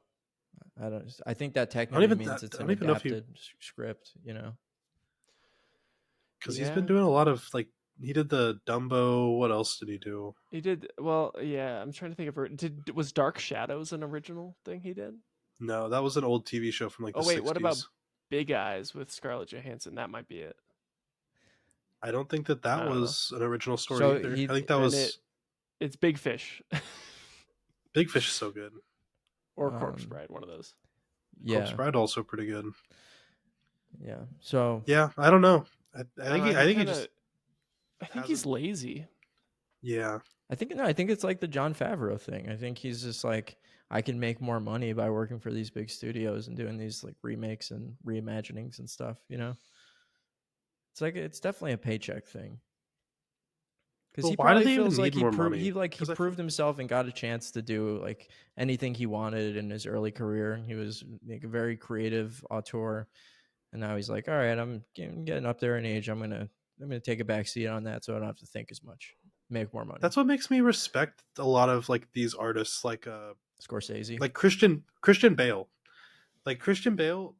I think that I technically don't means it's an even know if he adapted script, because he's Yeah. been doing a lot of like he did the Dumbo. What else did he do? He did well, yeah, I'm trying to think of was Dark Shadows an original thing he did? No, that was an old TV show from like Oh the wait, what about 60s. Big Eyes with Scarlett Johansson? That might be it. I don't think that I don't know. was an original story So either. he I think that Then was it's Big Fish Big Fish is so good. or Corpse Um, Bride, one of those. Corpse yeah, Bride also pretty good. yeah. So Yeah, I don't know. I I think don't know, I think he kinda, just I think he's hasn't. lazy. Yeah, I think it's like the Jon Favreau thing. I think he's just like, I can make more money by working for these big studios and doing these like remakes and reimaginings and stuff. It's like it's definitely a paycheck thing. Because but he why do probably they even feels like need more money? he Because I proved himself and got a chance to do like anything he wanted in his early career. He was like a very creative auteur, and now he's like, all right, I'm getting up there in age. I'm gonna take a back seat on that, so I don't have to think as much, make more money. that's what makes me respect a lot of like these artists Scorsese. like Christian Bale. Like Christian Bale,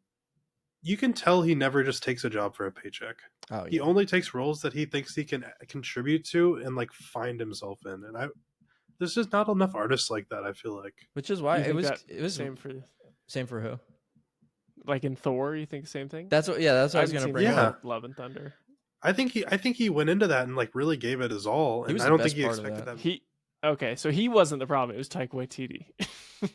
you can tell he never just takes a job for a paycheck. Oh He yeah, only takes roles that he thinks he can contribute to and like find himself in. And there's just not enough artists like that, I feel like. which is why You think that it was same for who? like in Thor, you think the same thing? That's what I I was haven't gonna seen bring Yeah. up. Love and Thunder. I think he went into that and like really gave it his all. He And was I the don't best think he part of expected that. that. Okay, so he wasn't the problem. It was Taika Waititi.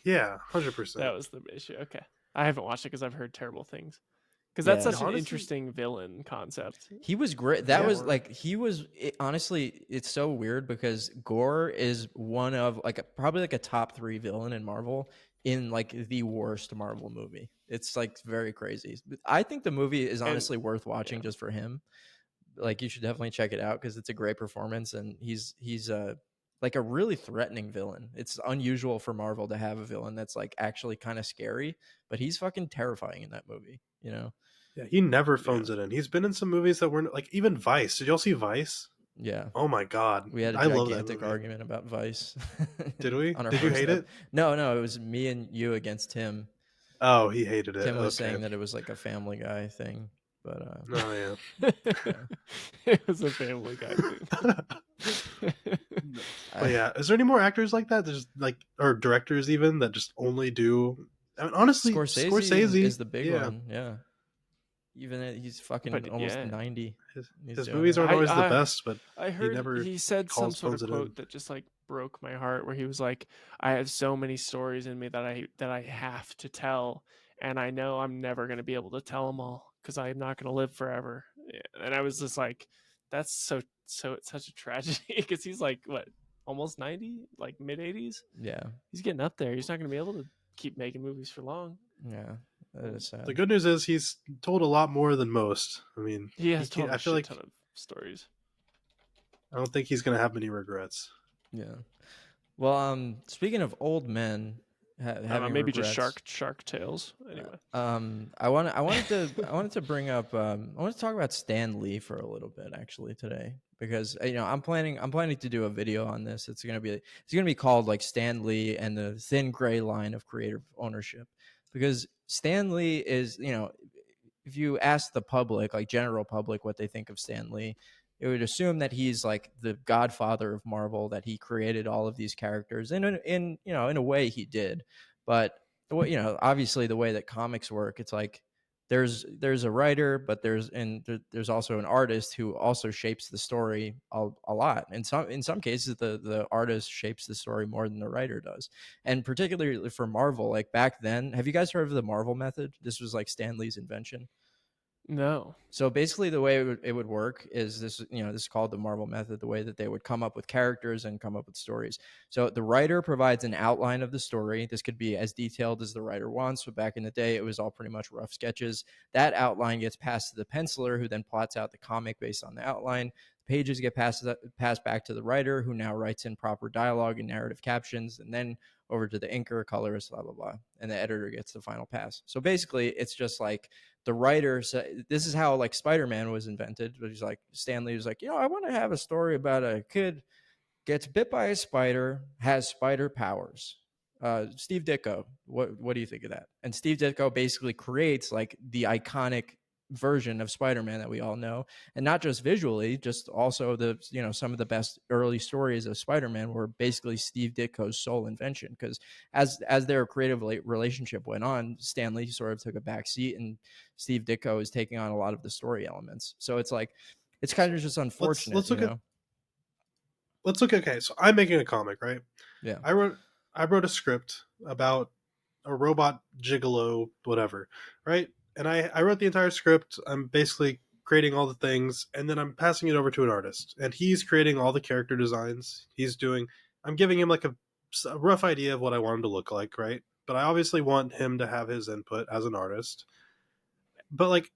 Yeah, 100%. That was the issue. Okay, I haven't watched it because I've heard terrible things. Because Yeah. that's such an Honestly- interesting villain concept. He was great. That Yeah. was like honestly, it's so weird because Gore is one of probably like a top 3 villain in Marvel in like the worst Marvel movie. It's like very crazy. I think the movie is And- honestly worth watching just for him. Like you should definitely check it out because it's a great performance and he's like a really threatening villain. It's unusual for Marvel to have a villain that's like actually kind of scary, but he's fucking terrifying in that movie. Yeah, he never phones it in. He's been in some movies that weren't like even Vice. Did y'all see Vice? Yeah. Oh my god. We had a I love that gigantic movie. argument about Vice. Did we? on our Did you first hate it? No, it was me and you against Tim. Oh, he hated it. Tim was Okay. saying that it was like a Family Guy thing, but Oh yeah. It was a Family Guy thing. But yeah, is there any more actors like that? There's like or directors even that just only do. I mean, honestly, Scorsese is the big yeah. one. Yeah, even he's fucking But, almost yeah. 90. His He's doing movies it. aren't always the I- best, but I heard never he said some calls sort of phones it in. quote that just like broke my heart, where he was like, "I have so many stories in me that I have to tell, and I know I'm never going to be able to tell them all because I'm not going to live forever." Yeah. And I was just like, "That's so it's such a tragedy," because he's like what, almost 90, like mid 80s. Yeah, He's getting up there. He's not going to be able to keep making movies for long. yeah, that is sad. the good news is he's told a lot more than most. I mean, He has can't- told a I feel shit like ton of stories. I don't think he's gonna have many regrets. Yeah. Well, speaking of old men I don't know, having maybe just regrets, shark tales. Anyway, I wanted to bring up, I want to talk about Stan Lee for a little bit actually today because I'm planning to do a video on this. It's gonna be called like Stan Lee and the thin gray line of creative ownership, because Stan Lee is, if you ask the public, like general public, what they think of Stan Lee, it would assume that he's like the godfather of Marvel, that he created all of these characters, and in a way he did. But obviously the way that comics work, it's like there's a writer, but there's also an artist who also shapes the story a lot. And in some cases, the artist shapes the story more than the writer does. And particularly for Marvel, like back then, have you guys heard of the Marvel method? This was like Stan Lee's invention. no. So basically, the way it would work is this. This is called the Marvel method. The way that they would come up with characters and come up with stories. So the writer provides an outline of the story. This could be as detailed as the writer wants. But back in the day, it was all pretty much rough sketches. That outline gets passed to the penciler, who then plots out the comic based on the outline. Pages get passed back to the writer, who now writes in proper dialogue and narrative captions, and then over to the inker, colorist, blah blah blah, and the editor gets the final pass. So basically, it's just like the writer said, this is how like Spider-Man was invented. But he's like, Stan Lee was like, I want to have a story about a kid gets bit by a spider, has spider powers. Steve Ditko, what do you think of that? And Steve Ditko basically creates like the iconic version of Spider-Man that we all know, and not just visually, just also some of the best early stories of Spider-Man were basically Steve Ditko's sole invention. Because as their creative relationship went on, Stan Lee sort of took a back seat, and Steve Ditko is taking on a lot of the story elements. So it's like it's kind of just let's unfortunate, let's look at okay, so I'm making a comic, right? Yeah. I wrote a script about a robot gigolo, whatever, right? And I wrote the entire script. I'm basically creating all the things, and then I'm passing it over to an artist, and he's creating all the character designs. I'm giving him like a rough idea of what I want him to look like, right? But I obviously want him to have his input as an artist. But like,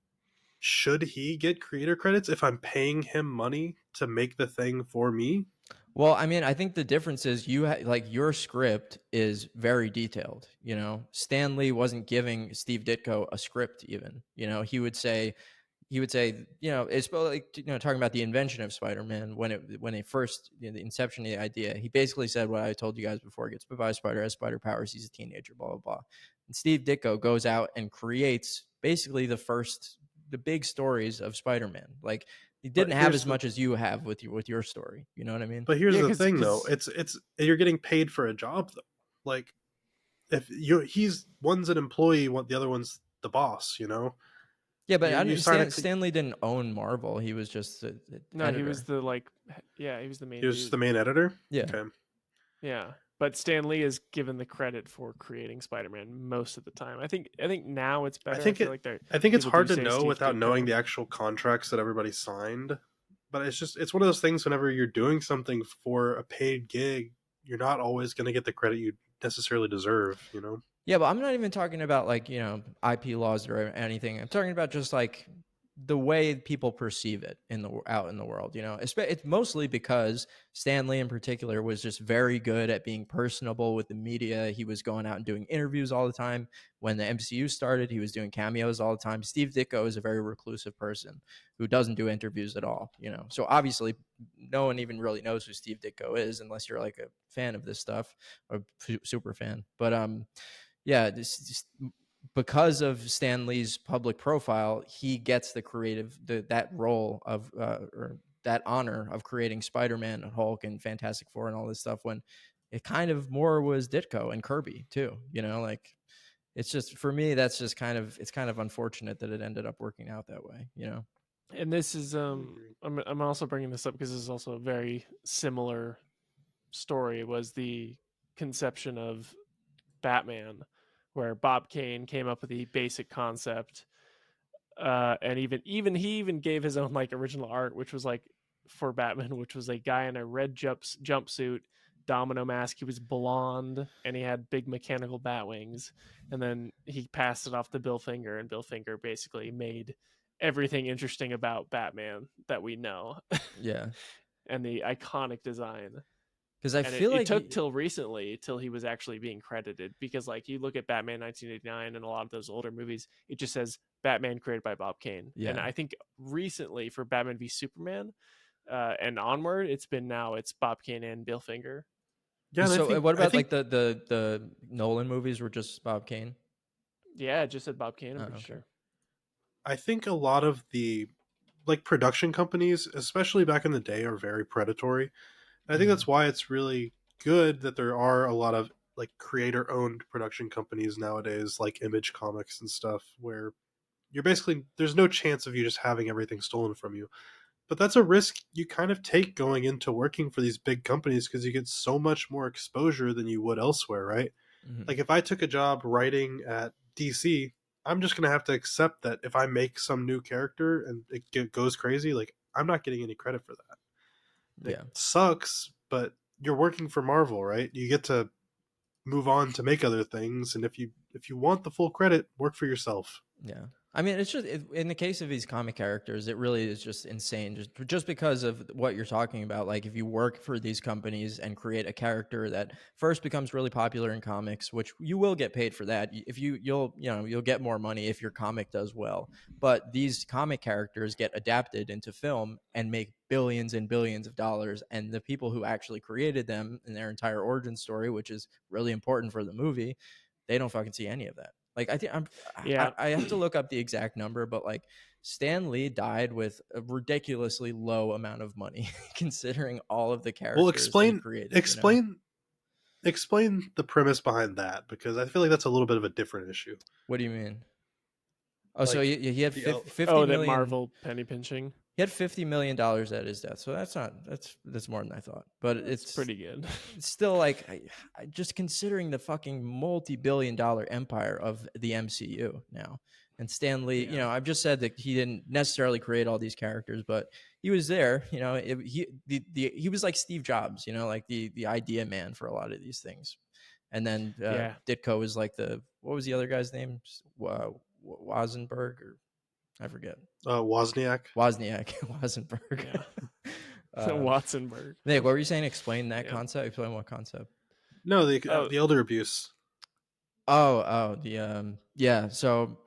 should he get creator credits if I'm paying him money to make the thing for me? Well, I mean, I think the difference is like your script is very detailed. Stan Lee wasn't giving Steve Ditko a script even. He would say, it's like, talking about the invention of Spider-Man when it first, the inception of the idea, he basically said what I told you guys before: gets bit by a spider, has spider powers, he's a teenager, blah blah blah. And Steve Ditko goes out and creates basically the big stories of Spider-Man. Like, he But didn't have here's as the much as you have with your story. You know what I mean? but here's Yeah, the because thing though. It's you're getting paid for a job though. Like, if he's one's an employee, the other one's the boss. Yeah, but You sign a Stanley didn't own Marvel. He was just the no, he was editor. the he was the he main was just dude. the main editor. Yeah. Okay. Yeah, but Stan Lee is given the credit for creating Spider-Man most of the time. I think now it's I better. I think feel it like I think it's people do hard to say know Steve without knowing Ditko. the actual contracts that everybody signed. But it's one of those things. Whenever you're doing something for a paid gig, you're not always going to get the credit you necessarily deserve. Yeah, but I'm not even talking about like, IP laws or anything. I'm talking about just like the way people perceive it out in the world. It's mostly because Stan Lee in particular was just very good at being personable with the media. He was going out and doing interviews all the time. When the MCU started, he was doing cameos all the time. Steve Ditko is a very reclusive person who doesn't do interviews at all. So obviously no one even really knows who Steve Ditko is unless you're like a fan of this stuff or super fan. But yeah, this because of Stan Lee's public profile, he gets that role of or that honor of creating Spider-Man and Hulk and Fantastic Four and all this stuff, when it kind of more was Ditko and Kirby too. Like, it's just, for me, that's just it's kind of unfortunate that it ended up working out that way. And this is agree. I'm also bringing this up because this is also a very similar story. Was the conception of Batman, where Bob Kane came up with the basic concept, and he gave his own like original art, which was like for Batman, which was a guy in a red jumpsuit, domino mask. He was blonde and he had big mechanical bat wings. And then he passed it off to Bill Finger, and Bill Finger basically made everything interesting about Batman that we know Yeah. and the iconic design. Because I And feel it like took till recently till he was actually being credited, because like you look at Batman 1989 and a lot of those older movies, it just says Batman created by Bob Kane. And yeah. I think recently for Batman v Superman and onward, it's Bob Kane and Bill Finger. Yeah, and So what I about think like the Nolan movies were just Bob Kane? Yeah, it just said Bob Kane, I'm Oh, pretty okay. sure. I think a lot of the like production companies, especially back in the day, are very predatory. And I think Mhm. that's why it's really good that there are a lot of like creator owned production companies nowadays, like Image Comics and stuff, where you're basically there's no chance of you just having everything stolen from you. But that's a risk you kind of take going into working for these big companies because you get so much more exposure than you would elsewhere, right? Mhm. Like if I took a job writing at DC, I'm just gonna have to accept that if I make some new character and goes crazy, like I'm not getting any credit for that. It Yeah. sucks, but you're working for Marvel, right? You get to move on to make other things, and if you want the full credit, work for yourself. Yeah. I mean, it's just in the case of these comic characters, it really is just insane. Just because of what you're talking about, like if you work for these companies and create a character that first becomes really popular in comics, which you will get paid for that. If you'll get more money if your comic does well. But these comic characters get adapted into film and make billions and billions of dollars, and the people who actually created them and their entire origin story, which is really important for the movie, they don't fucking see any of that. Like I think Yeah. I have to look up the exact number, but like Stan Lee died with a ridiculously low amount of money considering all of the Well, characters that he created, you know. explain the premise behind that because I feel like that's a little bit of a different issue. What do you mean? Oh, so Like he had the 50 Oh, that million. Marvel penny pinching. He had $50 million at his death. So that's more than I thought. But That's pretty good. it's still like just considering the fucking multi-billion-dollar empire of the MCU now. And Stan Lee, Yeah. I've just said that he didn't necessarily create all these characters, but he was there. He was like Steve Jobs, like the idea man for a lot of these things. And then Yeah. Ditko was like what was the other guy's name? Wazenberg, or I forget. Wozniak. Wozniak, Wazenberg. Yeah. uh, Watsonberg. Nick, what were you saying? Explain that Yeah. concept. Explain what concept? No, Oh, the elder abuse. Yeah. So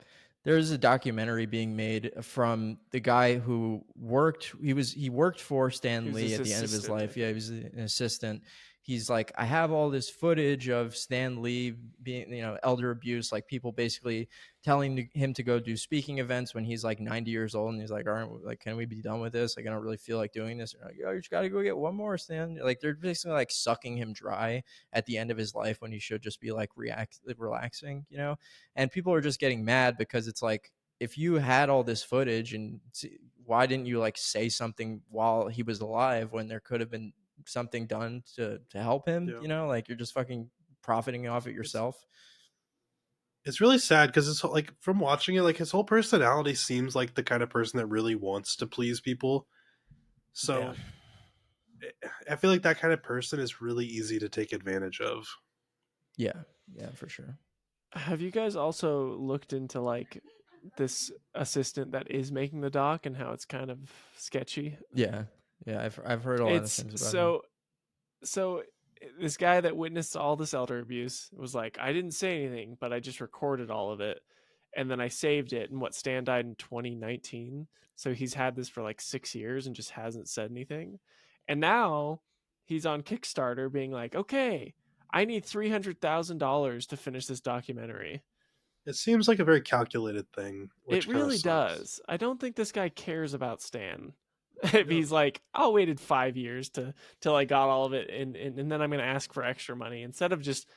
there's a documentary being made from the guy who worked. He worked for he Stan was Lee his at the end of his assistant, I life. Yeah, he think. was an assistant. He's like, I have all this footage of Stan Lee being, elder abuse, like people basically telling him to go do speaking events when he's like 90 years old, and he's like, aren't like, can we be done with this? Like, I don't really feel like doing this. Like, oh, you just got to go get one more, Stan. Like, they're basically like sucking him dry at the end of his life when he should just be like relaxing, And people are just getting mad because it's like, if you had all this footage, and why didn't you like say something while he was alive when there could have been something done to help him? Yeah, Like you're just fucking profiting off it it's yourself. it's really sad because it's like from watching it, like his whole personality seems like the kind of person that really wants to please people. Yeah. So I feel like that kind of person is really easy to take advantage of. Yeah, yeah, for sure. Have you guys also looked into like this assistant that is making the doc and how it's kind of sketchy? Yeah, yeah, I've heard a lot of It's things about him. so this guy that witnessed all this elder abuse was like, I didn't say anything, but I just recorded all of it. And then I saved it. And what, Stan died in 2019. So he's had this for like 6 years and just hasn't said anything. And now he's on Kickstarter being like, okay, I need $300,000 to finish this documentary. It seems like a very calculated thing, It which kind of really sucks. does. I don't think this guy cares about Stan. If Yeah, he's like, I waited 5 years till I got all of it, and then I'm gonna ask for extra money instead of just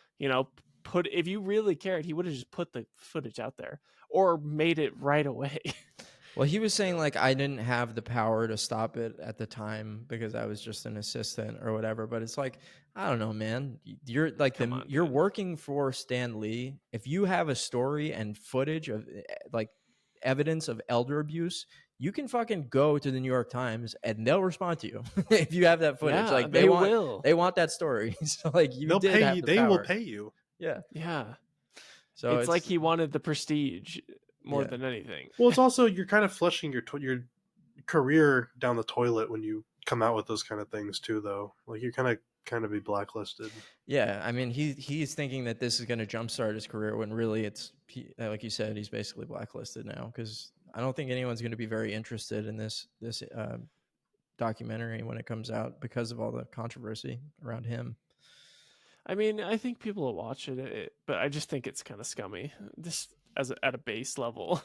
put. If you really cared, he would have just put the footage out there or made it right away. Well, he was saying yeah. like I didn't have the power to stop it at the time because I was just an assistant or whatever. But it's like, I don't know, man. You're like Come on, you're dude. working for Stan Lee. If you have a story and footage of like evidence of elder abuse, you can fucking go to the New York Times and they'll respond to you if you have that footage. Yeah, Like they will. they want that story. So like you They'll did pay have you. the They will power. pay you. Yeah. Yeah, So it's like it's he wanted the prestige more yeah. than anything. Well, it's also you're kind of flushing your career down the toilet when you come out with those kind of things too, though. Like you're kind of kind of be blacklisted. Yeah, I mean, he's thinking that this is going to jumpstart his career when really like you said, he's basically blacklisted now because I don't think anyone's going to be very interested in this documentary when it comes out because of all the controversy around him. I mean, I think people will watch it, but I just think it's kind of scummy, just at a base level.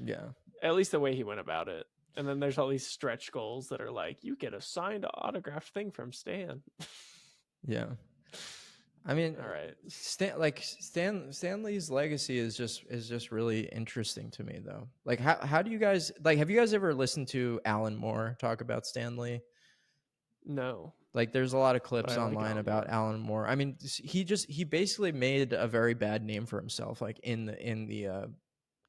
Yeah, At least the way he went about it. And then there's all these stretch goals that are like, you get a signed autographed thing from Stan. yeah. I mean, All right. Stanley's legacy is just really interesting to me though. Like how do you guys like have you guys ever listened to Alan Moore talk about Stanley? No. Like there's a lot of But clips I like online Alan about Moore. Alan Moore. I mean, he basically made a very bad name for himself like in the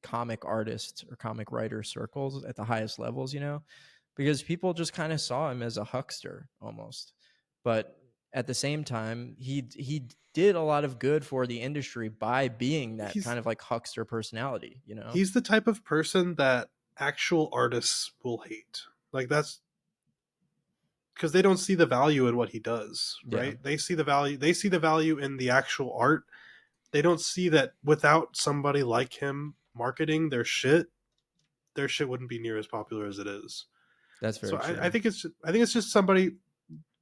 comic artist or comic writer circles at the highest levels, you know, because people just kind of saw him as a huckster almost. But at the same time, he did a lot of good for the industry by being that He's kind of like huckster personality, you know? he's the type of person that actual artists will hate. Like that's because they don't see the value in what he does, Yeah, right? They see the value in the actual art. They don't see that without somebody like him marketing their shit wouldn't be near as popular as it is. that's So very I true. think it's just somebody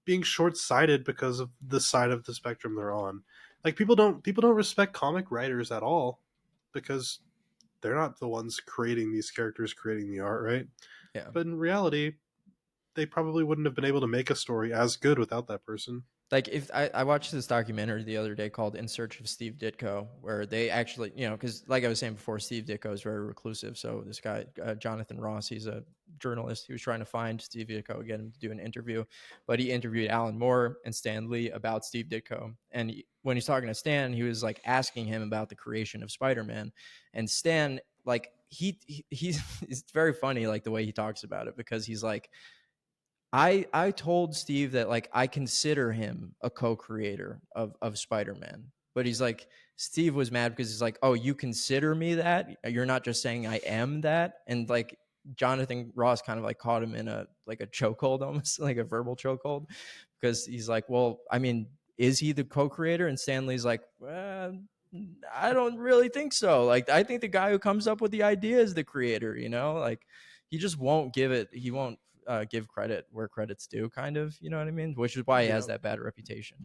being short sighted because of the side of the spectrum they're on. Like people don't respect comic writers at all because they're not the ones creating these characters, creating the art, right? Yeah. But in reality, they probably wouldn't have been able to make a story as good without that person. Like if I watched this documentary the other day called In Search of Steve Ditko, where they actually, you know, because like I was saying before, Steve Ditko is very reclusive. So this guy, Jonathan Ross, he's a journalist. He was trying to find Steve Ditko, get him to do an interview, but he interviewed Alan Moore and Stan Lee about Steve Ditko. And when he's talking to Stan, he was like asking him about the creation of Spider-Man, and Stan, like he's it's very funny like the way he talks about it because he's like, I told Steve that like I consider him a co-creator of Spider-Man. But he's like, Steve was mad because he's like, "Oh, you consider me that? You're not just saying I am that." And like Jonathan Ross kind of like caught him in a like a chokehold almost, like a verbal chokehold because he's like, "Well, I mean, is he the co-creator?" And Stanley's like, I don't really think so. Like I think the guy who comes up with the idea is the creator, you know? Like he just won't he won't give credit where credit's due, kind of, you know what I mean? Which is why he has Yeah. that bad reputation.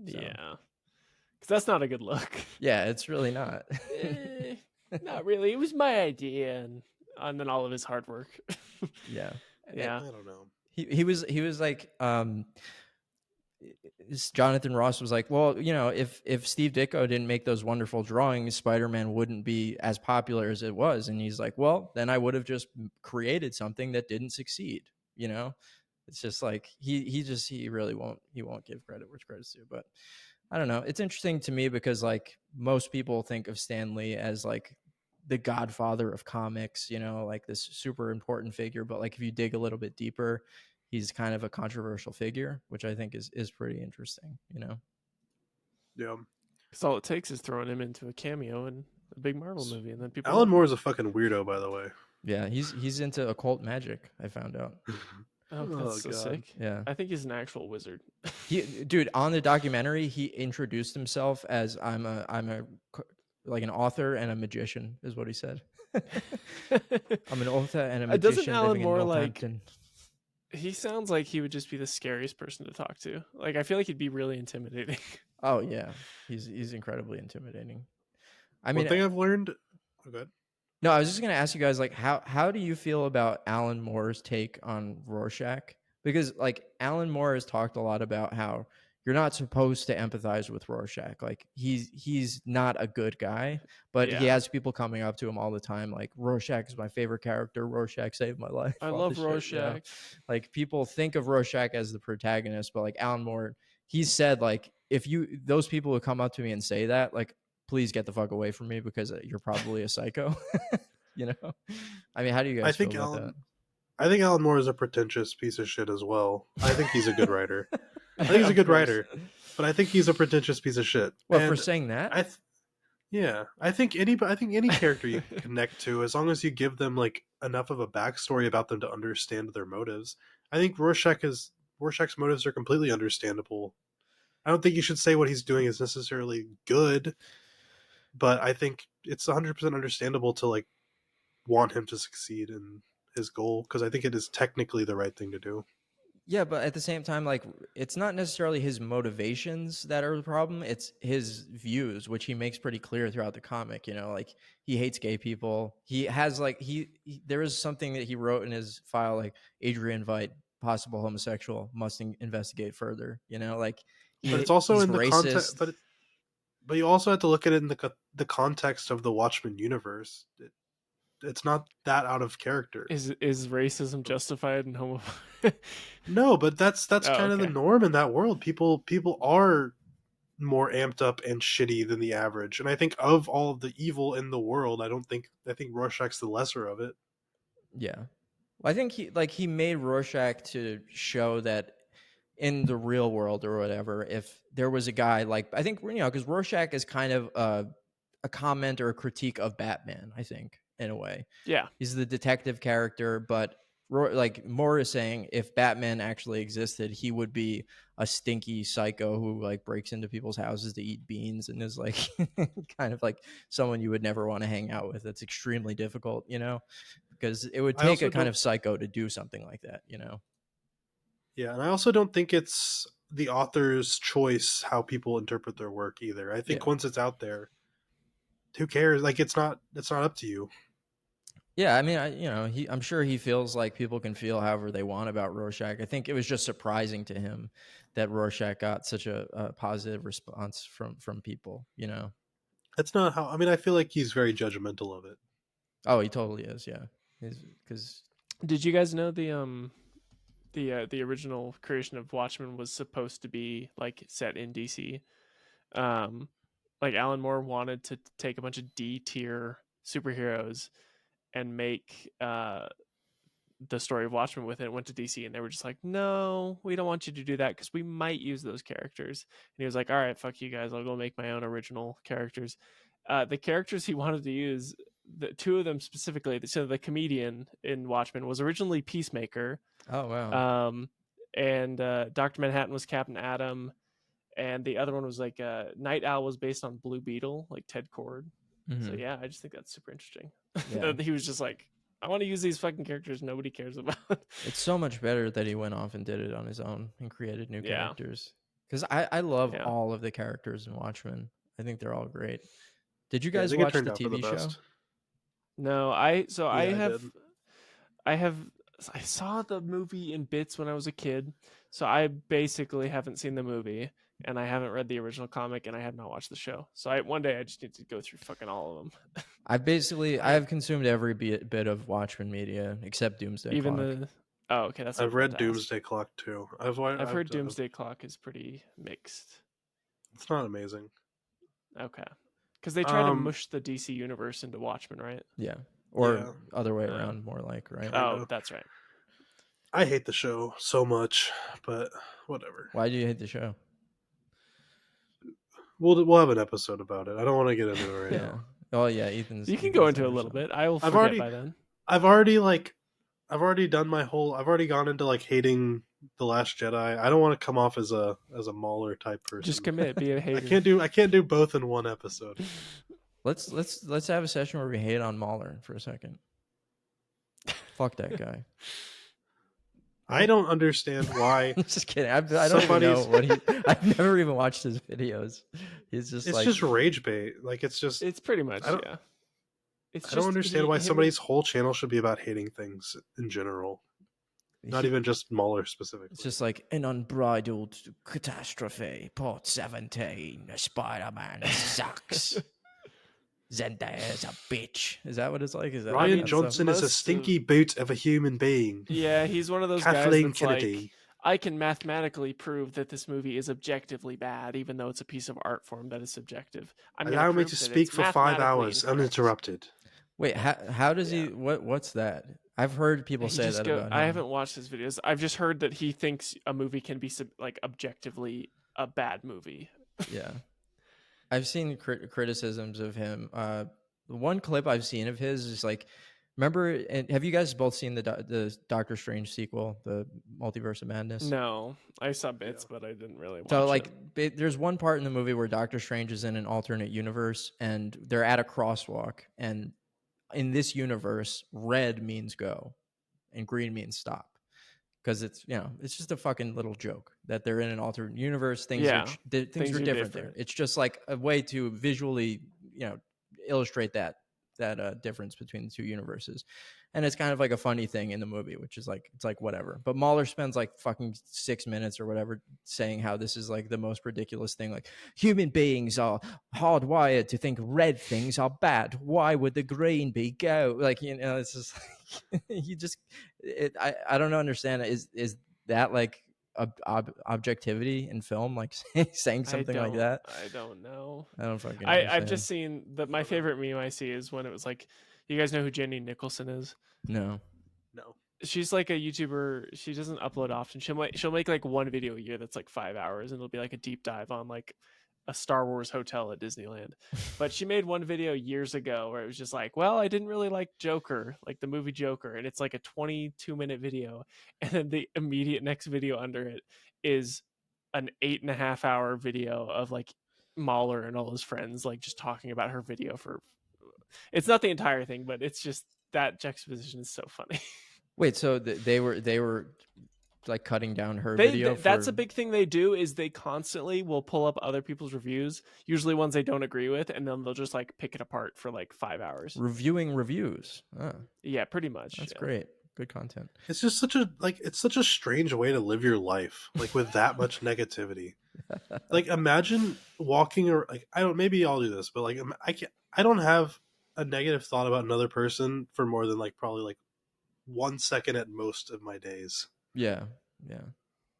So, Yeah. Because that's not a good look. yeah, it's really not. Eh, not really. It was my idea, and then all of his hard work. Yeah. Yeah. I don't know. He was like Jonathan Ross was like, well, you know, if Steve Ditko didn't make those wonderful drawings, Spider-Man wouldn't be as popular as it was. And he's like, well, then I would have just created something that didn't succeed. You know, it's just like he really won't give credit where credit's due. But I don't know. It's interesting to me because like most people think of Stan Lee as like the godfather of comics, you know, like this super important figure. But like if you dig a little bit deeper, he's kind of a controversial figure, which I think is pretty interesting, you know. Yeah. Because all it takes is throwing him into a cameo in a big Marvel movie, and then people Alan love Moore him. is a fucking weirdo, by the way. Yeah, he's into occult magic, I found out. Oh, Oh, that's so God. sick. Yeah. I think he's an actual wizard. Dude, on the documentary, he introduced himself as like an author and a magician is what he said. I'm an author and a Doesn't magician Alan living in Moore like? Northampton. He sounds like he would just be the scariest person to talk to. Like I feel like he'd be really intimidating. Oh yeah, he's incredibly intimidating. I One mean, thing I've learned. Oh, good. no, I was just gonna ask you guys like how do you feel about Alan Moore's take on Rorschach? Because like Alan Moore has talked a lot about how you're not supposed to empathize with Rorschach. Like he's not a good guy, but he Yeah, has people coming up to him all the time like Rorschach is my favorite character. Rorschach saved my life. I All this love shit, you know? Rorschach. Like people think of Rorschach as the protagonist, but like Alan Moore, he said like if you those people who come up to me and say that like please get the fuck away from me because you're probably a psycho. You know, I mean, how do you I guys feel think about that? Alan. I think Alan Moore is a pretentious piece of shit as well. I think he's a good writer. I think he's a Of good course. writer, but I think he's a pretentious piece of shit. What for And saying that? yeah, I think any character you can connect to, as long as you give them like enough of a backstory about them to understand their motives. I think Rorschach is Rorschach's motives are completely understandable. I don't think you should say what he's doing is necessarily good, but I think it's 100% understandable to like want him to succeed in his goal because I think it is technically the right thing to do. Yeah, but at the same time, like, it's not necessarily his motivations that are the problem. It's his views, which he makes pretty clear throughout the comic. You know, like he hates gay people. He has like there is something that he wrote in his file, like Adrian Veidt, possible homosexual, must investigate further. You know, like But it's also he's in the context. racist. But you also have to look at it in the context of the Watchmen universe. It's not that out of character. Is racism justified in homo? No, but that's Oh, kind of the okay. norm in that world. People are more amped up and shitty than the average. And I think of all of the evil in the world, I think Rorschach's the lesser of it. Yeah. Well, I think he made Rorschach to show that in the real world or whatever, if there was a guy like, I think, you know, because Rorschach is kind of a comment or a critique of Batman, I think, in a way. Yeah. He's the detective character, but like Moore is saying, if Batman actually existed, he would be a stinky psycho who like breaks into people's houses to eat beans and is like kind of like someone you would never want to hang out with. It's extremely difficult, you know, because it would I take also a kind don't of psycho to do something like that, you know. Yeah, and I also don't think it's the author's choice how people interpret their work either. I think Yeah. once it's out there, who cares? Like it's not up to you. Yeah, I mean, I'm sure he feels like people can feel however they want about Rorschach. I think it was just surprising to him that Rorschach got such a positive response from people. You know? That's not how I mean I feel like he's very judgmental of it. Oh, he totally is. Yeah, because Did you guys know the original creation of Watchmen was supposed to be like set in DC? Um, like Alan Moore wanted to take a bunch of D tier superheroes and make the story of Watchmen with it. Went to DC and they were just like, no, we don't want you to do that because we might use those characters. And he was like, all right, fuck you guys, I'll go make my own original characters. The characters he wanted to use, the two of them specifically, so the comedian in Watchmen was originally Peacemaker, oh wow, and Dr. Manhattan was Captain Atom, and the other one was like Night Owl was based on Blue Beetle, like Ted Cord. So yeah, I just think that's super interesting. Yeah. That he was just like, I want to use these fucking characters nobody cares about. It's so much better that he went off and did it on his own and created new Yeah. characters. Because I love Yeah. all of the characters in Watchmen. I think they're all great. Did you Yeah, I guys think it watch turned the out for the TV show? best. No, Yeah, I did. I saw the movie in bits when I was a kid, so I basically haven't seen the movie, and I haven't read the original comic, and I have not watched the show. So one day I just need to go through fucking all of them. I've consumed every bit of Watchmen media except Doomsday Even Clock. the oh, okay, that's what I I've was about read to ask. Doomsday Clock too. I've heard Doomsday Clock is pretty mixed. It's not amazing. Okay, because they try to mush the DC universe into Watchmen, right? Yeah. Or Yeah. other way around, more like, right? Kind Oh, of. that's right. I hate the show so much, but whatever. Why do you hate the show? We'll have an episode about it. I don't want to get into it right Yeah. now. Oh yeah, Ethan's. You can Ethan's go into a never little saw it. bit. I will I've forget already- by then. I've already done my whole. I've already gone into like hating the Last Jedi. I don't want to come off as a Mauler type person. Just commit. Be a hater. I can't do both in one episode. Let's have a session where we hate on Mahler for a second. Fuck that guy. I don't understand why. I'm just kidding. I don't even know what he. I've never even watched his videos. He's just It's like just rage bait. Like it's just. It's pretty much I don't- yeah. It's I don't understand why him somebody's whole channel should be about hating things in general. Not even just Mauler specifically. It's just like an unbridled catastrophe. Part 17. Spider-Man sucks. Zendaya's a bitch. Is that what it's like? Is that Ryan that's Johnson is a most stinky boot of a human being. Yeah, he's one of those Kathleen guys that's Kennedy. like, I can mathematically prove that this movie is objectively bad, even though it's a piece of art form that is subjective. Allow me to speak for 5 hours uninterrupted. Wait, how does he? What's that? I've heard people say that about him. I haven't watched his videos. I've just heard that he thinks a movie can be like objectively a bad movie. Yeah, I've seen criticisms of him. The one clip I've seen of his is like, Remember, and have you guys both seen the Doctor Strange sequel, the Multiverse of Madness? No, I saw bits, but I didn't really watch So, it. like, there's one part in the movie where Doctor Strange is in an alternate universe, and they're at a crosswalk, and in this universe, red means go, and green means stop. Because it's it's just a fucking little joke that they're in an alternate universe. Things Yeah, things are different there. It's just like a way to visually illustrate that difference between the two universes, and it's kind of like a funny thing in the movie, which is like it's like whatever. But Mahler spends like fucking 6 minutes or whatever saying how this is like the most ridiculous thing. Like, human beings are hardwired to think red things are bad. Why would the green be go? Like, it's just you just I don't understand. Is that like objectivity in film, like saying something like that? I don't know. I don't fucking I've understand. just seen that. My favorite meme I see is when it was like, you guys know who Jenny Nicholson is? No. She's like a YouTuber. She doesn't upload often. She'll make like one video a year that's like 5 hours, and it'll be like a deep dive on like a Star Wars hotel at Disneyland. But she made one video years ago where it was just like, well, I didn't really like Joker, like the movie Joker, and it's like a 22-minute video, and then the immediate next video under it is an 8.5 hour video of like Mahler and all his friends like just talking about her video for. It's not the entire thing, but it's just that juxtaposition is so funny. Wait, so they were like cutting down her video that's a big thing they do, is they constantly will pull up other people's reviews, usually ones they don't agree with, and then they'll just like pick it apart for like 5 hours. reviewing reviews. Yeah, pretty much. That's great. Good content. It's just such a strange way to live your life, like with that much negativity. Like, imagine walking or like, maybe I'll do this, but like I don't have a negative thought about another person for more than like probably like 1 second at most of my days. Yeah.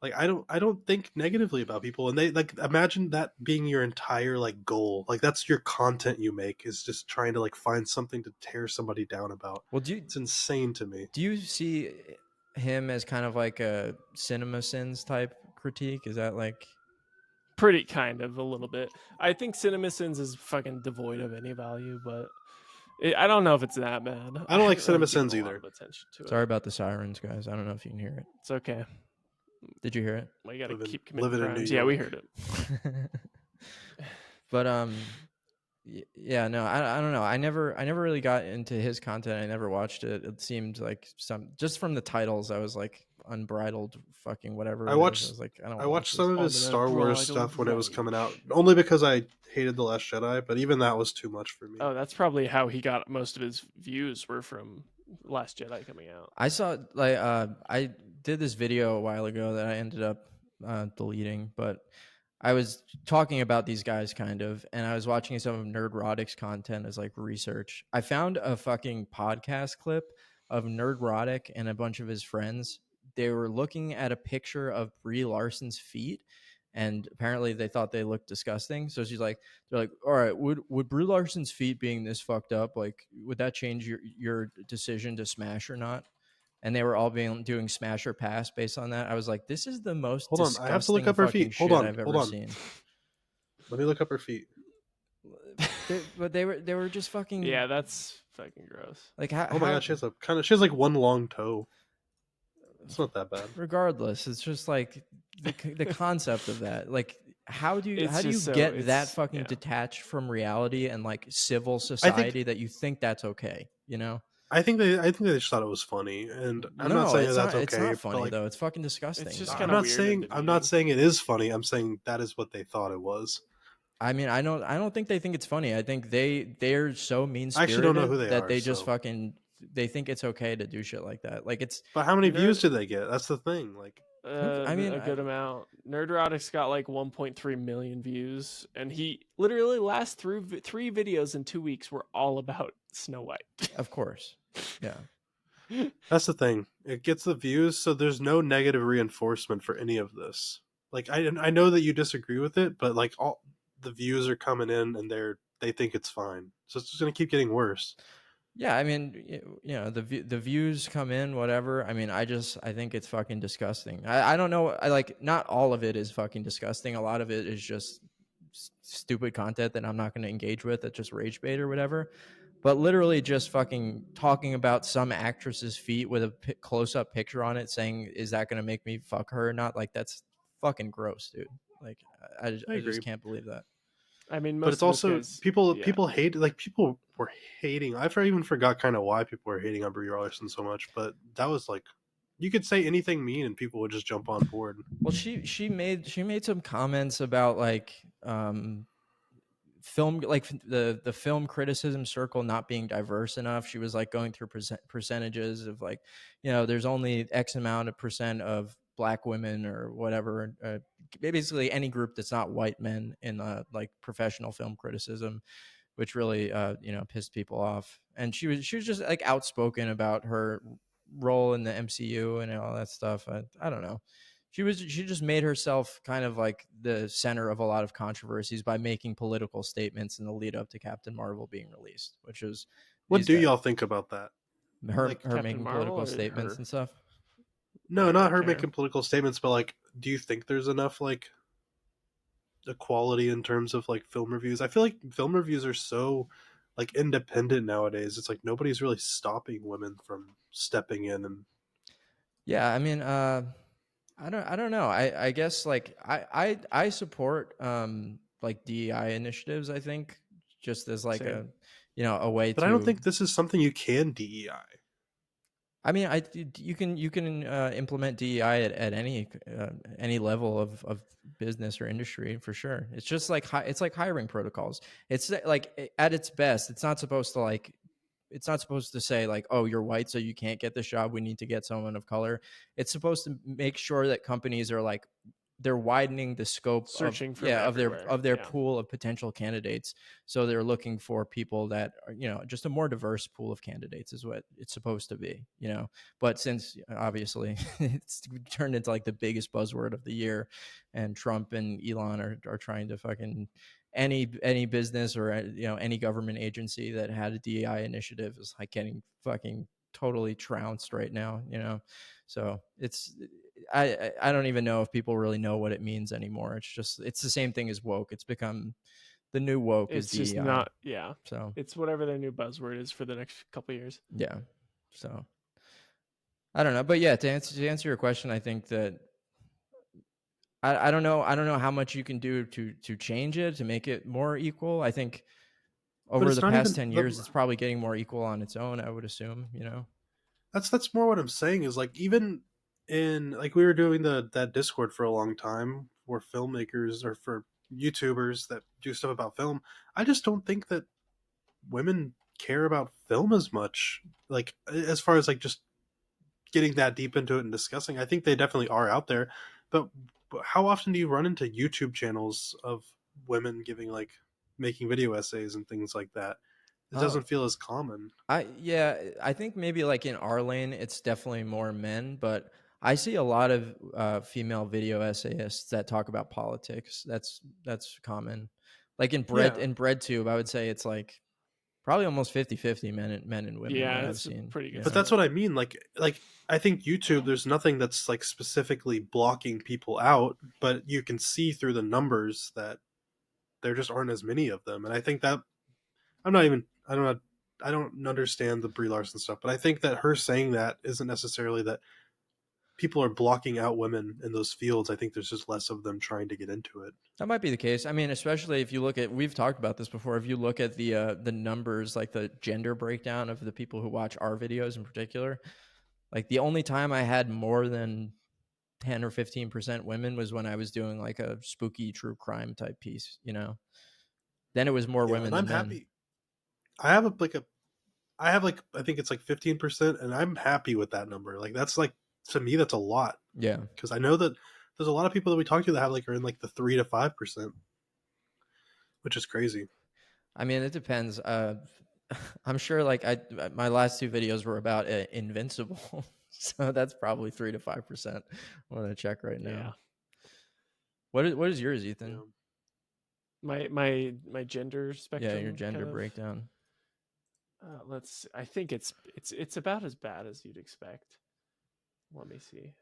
Like, I don't think negatively about people, and they like, imagine that being your entire like goal. Like, that's your content you make, is just trying to like find something to tear somebody down about. Well, it's insane to me. Do you see him as kind of like a cinema sins type critique? Is that like pretty kind of a little bit? I think CinemaSins is fucking devoid of any value, but I don't know if it's that bad. I don't like haven't really CinemaSins given a lot either. of attention to Sorry it. about the sirens, guys. I don't know if you can hear it. It's okay. Did you hear it? Well, you gotta keep living committing in New crimes. Yeah, we York. heard it. But yeah, no, I don't know. I never really got into his content. I never watched it. It seemed like just from the titles, I was like unbridled fucking whatever. I watched was like, I watched some of his Star Wars Unbridled stuff when it was coming out, rage. only because I hated The Last Jedi, but even that was too much for me. Oh, that's probably how he got most of his views, were from Last Jedi coming out. I saw like I did this video a while ago that I ended up deleting, but I was talking about these guys kind of, and I was watching some of Nerdrotic's content as like research. I found a fucking podcast clip of Nerdrotic and a bunch of his friends. They were looking at a picture of Brie Larson's feet, and apparently they thought they looked disgusting. So they're like, all right, would Brie Larson's feet being this fucked up, like, would that change your decision to smash or not? And they were all doing smash or pass based on that. I was like, this is the most Hold on, disgusting I have to look up her feet. Hold on, I've hold ever on. seen. Let me look up her feet. But they were just fucking Yeah, that's fucking gross. like how. Oh my god, she has like one long toe. It's not that bad. Regardless, it's just like the concept of that. Like, how do you It's get that fucking detached from reality and like civil society that you think that's okay? You know. I think they just thought it was funny, and I'm not saying that's okay. It's not funny like, though. It's fucking disgusting. It's just I'm not saying it is funny. I'm saying that is what they thought it was. I mean, I don't think they think it's funny. I think they're so mean spirited I actually don't know who they that are, they just so. fucking they think it's okay to do shit like that. Like, it's. But how many views did they get? That's the thing. Like, I mean, a good amount. Nerdrotic's got like 1.3 million views, and he literally last through 3 videos in 2 weeks were all about Snow White. Of course, yeah. that's the thing. It gets the views, so there's no negative reinforcement for any of this. Like, I know that you disagree with it, but like, all the views are coming in, and they think it's fine. So it's just gonna keep getting worse. Yeah, I mean, the views come in, whatever. I mean, I think it's fucking disgusting. I don't know. I like, not all of it is fucking disgusting. A lot of it is just stupid content that I'm not going to engage with. That's just rage bait or whatever. but literally just fucking talking about some actress's feet with a close-up picture on it, saying, "Is that gonna make me fuck her or not?" Like, that's fucking gross, dude. Like, I I just agree. can't believe that. I mean, But it's most of this also guy's yeah. people hate, like, people were hating. Even forgot kind of why people were hating on Brie Larson so much, but that was like, you could say anything mean and people would just jump on board. Well, she made some comments about like film, like the film criticism circle not being diverse enough. She was like going through percentages of like, there's only X amount of percent of black women or whatever, basically any group that's not white men in like professional film criticism, which really pissed people off. And she was just like outspoken about her role in the MCU and all that stuff. I don't know. She just made herself kind of like the center of a lot of controversies by making political statements in the lead up to Captain Marvel being released, which is What these do guys, y'all think about that? Like, her Captain making Marvel political or statements her? and stuff. no, not her Okay. making political statements, but like, do you think there's enough like equality in terms of like film reviews? I feel like film reviews are so like independent nowadays. It's like nobody's really stopping women from stepping in and Yeah, I mean, I don't know. I guess like I support like DEI initiatives. I think just as like Same. a way but I don't to. think this is something you can DEI. I mean, you can implement DEI at any level of business or industry for sure. It's just like it's like hiring protocols. It's like at its best, it's not supposed to say like, oh, you're white, so you can't get this job. We need to get someone of color. It's supposed to make sure that companies are like, they're widening the scope of Searching from everywhere. of their Yeah. pool of potential candidates. So they're looking for people that are, just a more diverse pool of candidates is what it's supposed to be. But since obviously it's turned into like the biggest buzzword of the year, and Trump and Elon are trying to fucking any business or any government agency that had a DEI initiative is like getting fucking totally trounced right now. So I don't even know if people really know what it means anymore. It's the same thing as woke. It's become the new woke is It's just DEI. not. Yeah. So It's whatever their new buzzword is for the next couple of years. yeah. So I don't know, but yeah, to answer your question, I think that I don't know how much you can do to change it, to make it more equal. I think But over it's the not past even 10 the years, it's probably getting more equal on its own, I would assume. that's more what I'm saying is like, even in, like, we were doing that Discord for a long time for filmmakers or for YouTubers that do stuff about film. I just don't think that women care about film as much, like, as far as like just getting that deep into it and discussing. I think they definitely are out there, but how often do you run into YouTube channels of women giving, like, making video essays and things like that? It Oh, doesn't feel as common. I think maybe like in our lane, it's definitely more men, but I see a lot of female video essayists that talk about politics. That's common. Like Yeah, in BreadTube, I would say it's like probably almost 50-50 men and women Yeah, that I've it's a seen. pretty good but split. that's what I mean. Like I think YouTube, there's nothing that's like specifically blocking people out, but you can see through the numbers that there just aren't as many of them. And I think that, I'm not even I don't understand the Brie Larson stuff, but I think that her saying that isn't necessarily that people are blocking out women in those fields. I think there's just less of them trying to get into it. That might be the case. I mean, especially if you look at, we've talked about this before. If you look at the numbers, like the gender breakdown of the people who watch our videos in particular, like the only time I had more than 10 or 15% women was when I was doing like a spooky true crime type piece. Then it was more Yeah, women and than I'm men. happy. I have a I have like, I think it's like 15%, and I'm happy with that number. Like, that's like, to me that's a lot, Yeah. because I know that there's a lot of people that we talk to that have, like, are in like the 3 to 5%, which is crazy. I mean, it depends. I'm sure like my last two videos were about Invincible. So that's probably 3 to 5%. I'm going to check right Yeah. now. What is yours, Ethan? Yeah. My gender Yeah, your spectrum gender kind of. breakdown. I think it's about as bad as you'd expect. Let me see.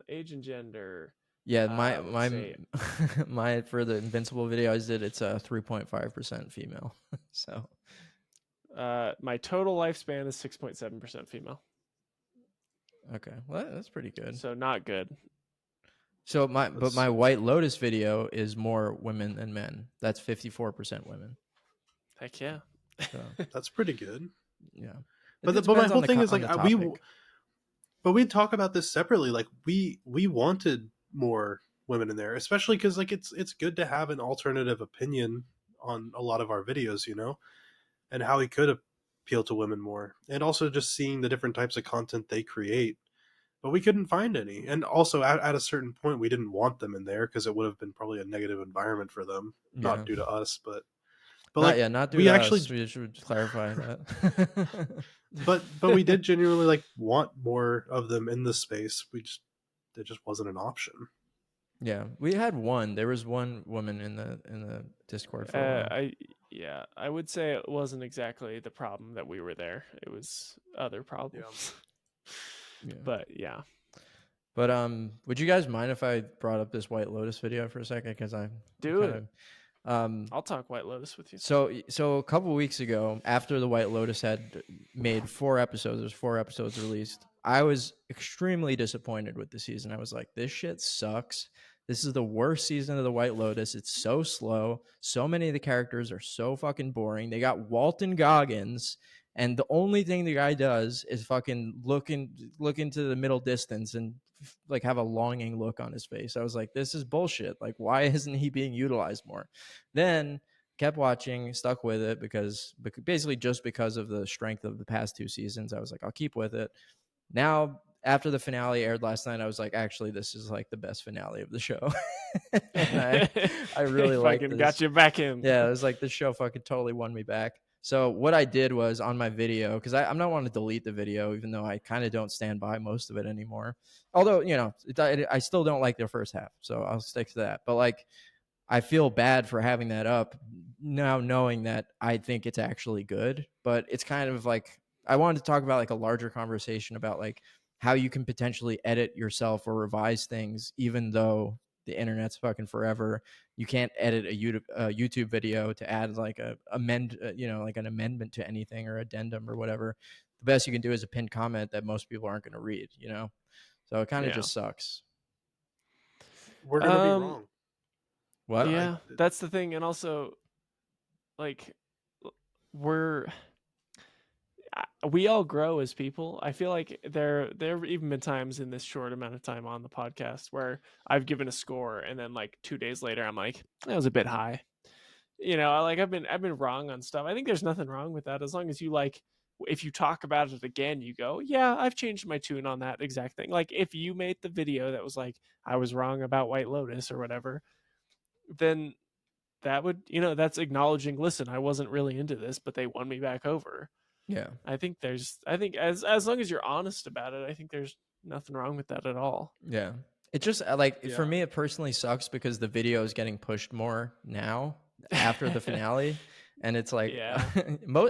Age and gender. Yeah, Let's say my for the Invincible video I did, it's a 3.5% female. So My total lifespan is 6.7% female. Okay, well that's pretty good. So not good. So my White Lotus video is more women than men. That's 54% women. Heck yeah. So That's pretty good. yeah, But my whole thing is like we talk about this separately. Like we wanted more women in there, especially because like it's good to have an alternative opinion on a lot of our videos, you know, and how we could appeal to women more, and also just seeing the different types of content they create. But we couldn't find any, and also at a certain point, we didn't want them in there because it would have been probably a negative environment for them, not due to us, but not due we to actually us. We should clarify that. but we did genuinely like want more of them in the space. It just wasn't an option. Yeah, we had one. There was one woman in the Discord for a while. I would say it wasn't exactly the problem that we were there. It was other problems. Yeah. But yeah. But would you guys mind if I brought up this White Lotus video for a second? Because do it. I'll talk White Lotus with you. So a couple weeks ago, after the White Lotus had made 4 episodes, there's 4 episodes released. I was extremely disappointed with the season. I was like, this shit sucks. This is the worst season of the White Lotus. It's so slow. So many of the characters are so fucking boring. They got Walton Goggins, and the only thing the guy does is fucking look into the middle distance and like have a longing look on his face. I was like, this is bullshit. Like, why isn't he being utilized more? Then kept watching, stuck with it because basically just because of the strength of the past 2 seasons. I was like, I'll keep with it. Now, after the finale aired last night, I was like, actually, this is like the best finale of the show. And I really like this. Got you back in. Yeah, it was like this show fucking totally won me back. So what I did was on my video, because I'm not wanting to delete the video, even though I kind of don't stand by most of it anymore. Although, you know, I still don't like their first half, so I'll stick to that. But like, I feel bad for having that up now, knowing that I think it's actually good. But it's kind of like, I wanted to talk about like a larger conversation about like how you can potentially edit yourself or revise things, even though the internet's fucking forever. You can't edit a YouTube video to add like like an amendment to anything or addendum or whatever. The best you can do is a pinned comment that most people aren't going to read, you know? So it kind of just sucks. We're going to be wrong. What? Yeah, that's the thing. And also, like, we all grow as people. I feel like there have even been times in this short amount of time on the podcast where I've given a score and then like 2 days later I'm like, that was a bit high. You know, like I've been wrong on stuff. I think there's nothing wrong with that as long as you like, if you talk about it again, you go, yeah, I've changed my tune on that exact thing. Like if you made the video that was like, I was wrong about White Lotus or whatever, then that would, you know, that's acknowledging, listen, I wasn't really into this, but they won me back over. Yeah. I think as long as you're honest about it, I think there's nothing wrong with that at all. Yeah. It just for me, it personally sucks because the video is getting pushed more now after the finale. And it's like,